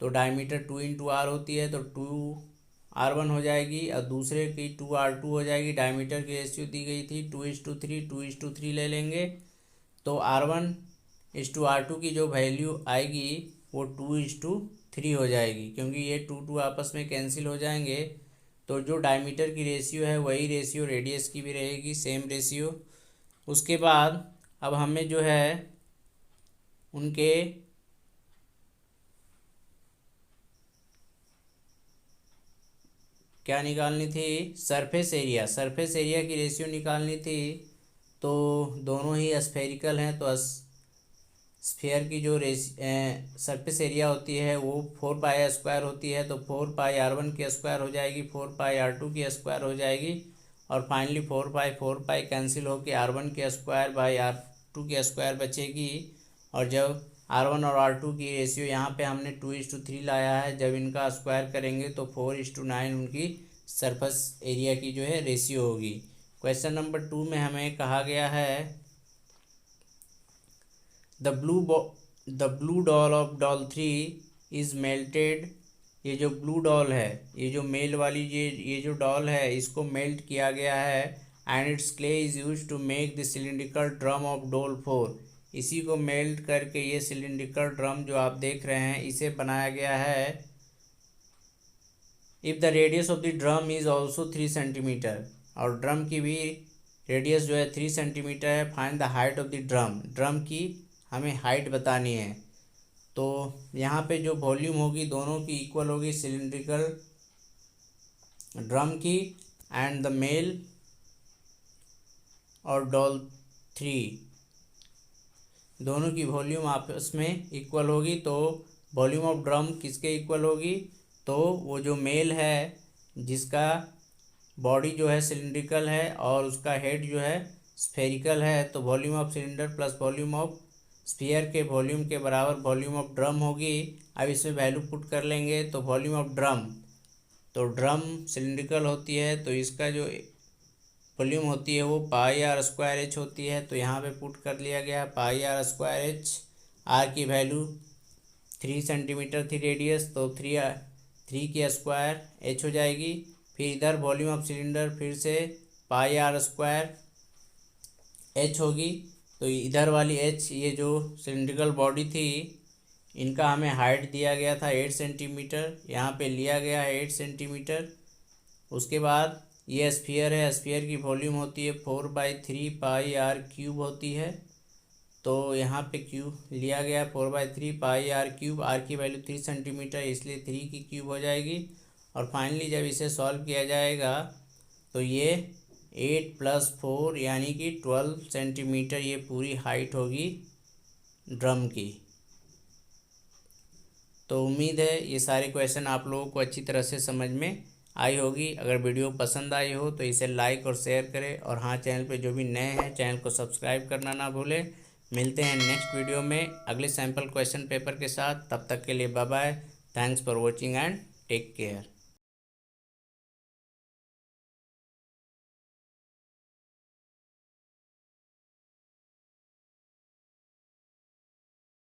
तो डायमीटर 2 इंटू R होती है, तो 2R1 हो जाएगी और दूसरे की 2R2 हो जाएगी। डायमीटर की रेशियो दी गई थी 2:3, 2:3 ले लेंगे। तो R1:R2 की जो वैल्यू आएगी वो 2:3 हो जाएगी, क्योंकि ये 2 आपस में कैंसिल हो जाएंगे। तो जो डायमीटर की रेशियो है वही रेशियो रेडियस की भी रहेगी, सेम रेशियो। उसके बाद अब हमें जो है उनके क्या निकालनी थी, सरफेस एरिया। सरफेस एरिया की रेशियो निकालनी थी। तो दोनों ही स्फेरिकल हैं, तो स्फीयर की जो सरफेस एरिया होती है वो 4πr² होती है। तो 4πr1 की स्क्वायर हो जाएगी, 4πr2 की स्क्वायर हो जाएगी और फाइनली 4π कैंसिल होकर R1 की स्क्वायर बाई R2 की स्क्वायर बचेगी। और जब R1 और R2 की रेशियो यहाँ पे हमने 2:3 लाया है, जब इनका स्क्वायर करेंगे तो 4:9 उनकी सरफेस एरिया की जो है रेशियो होगी। क्वेश्चन नंबर 2 में हमें कहा गया है the blue doll of doll 3 is melted. ये जो ब्लू डॉल है, ये जो मेल वाली ये जो डॉल है, इसको मेल्ट किया गया है। And its clay is use to make the cylindrical drum of doll 4। इसी को मेल्ट करके ये सिलिंड्रिकल ड्रम जो आप देख रहे हैं इसे बनाया गया है। If the radius of the drum is also 3 centimetre, और ड्रम की भी रेडियस जो है 3 सेंटीमीटर है। Find the height of the drum. Drum की हमें हाइट बतानी है। तो यहाँ पे जो वॉल्यूम होगी दोनों की इक्वल होगी, सिलिंड्रिकल ड्रम की एंड द मेल और डॉल 3 दोनों की वॉल्यूम आपस में इक्वल होगी। तो वॉल्यूम ऑफ ड्रम किसके इक्वल होगी, तो वो जो मेल है जिसका बॉडी जो है सिलिंड्रिकल है और उसका हेड जो है स्फेरिकल है, तो volume of cylinder plus volume of sphere के वॉल्यूम के बराबर वॉल्यूम ऑफ ड्रम होगी। अब इसमें वैल्यू पुट कर लेंगे। तो वॉल्यूम ऑफ ड्रम, तो ड्रम सिलिंड्रिकल होती है तो इसका जो वॉल्यूम होती है वो πr² होती है। तो यहाँ पे पुट कर लिया गया πr²। आर की वैल्यू 3 सेंटीमीटर थी रेडियस, तो 3 की स्क्वायर h हो जाएगी। फिर इधर वॉल्यूम ऑफ सिलेंडर फिर से πr² h होगी। तो इधर वाली h, ये जो सिलिंड्रिकल बॉडी थी इनका हमें हाइट दिया गया था 8 सेंटीमीटर, यहाँ पे लिया गया है 8 सेंटीमीटर। उसके बाद ये स्फीयर है, स्फीयर की वॉल्यूम होती है 4/3πr³ होती है। तो यहाँ पे क्यूब लिया गया 4/3πr³। आर की वैल्यू 3 सेंटीमीटर, इसलिए 3 की क्यूब हो जाएगी। और फाइनली जब इसे सॉल्व किया जाएगा तो ये 8 + 4 यानी कि 12 सेंटीमीटर ये पूरी हाइट होगी ड्रम की। तो उम्मीद है ये सारे क्वेश्चन आप लोगों को अच्छी तरह से समझ में आई होगी। अगर वीडियो पसंद आई हो तो इसे लाइक और शेयर करें। और हाँ, चैनल पे जो भी नए हैं चैनल को सब्सक्राइब करना ना भूलें। मिलते हैं नेक्स्ट वीडियो में अगले सैम्पल क्वेश्चन पेपर के साथ। तब तक के लिए bye bye. Thanks for watching and take care.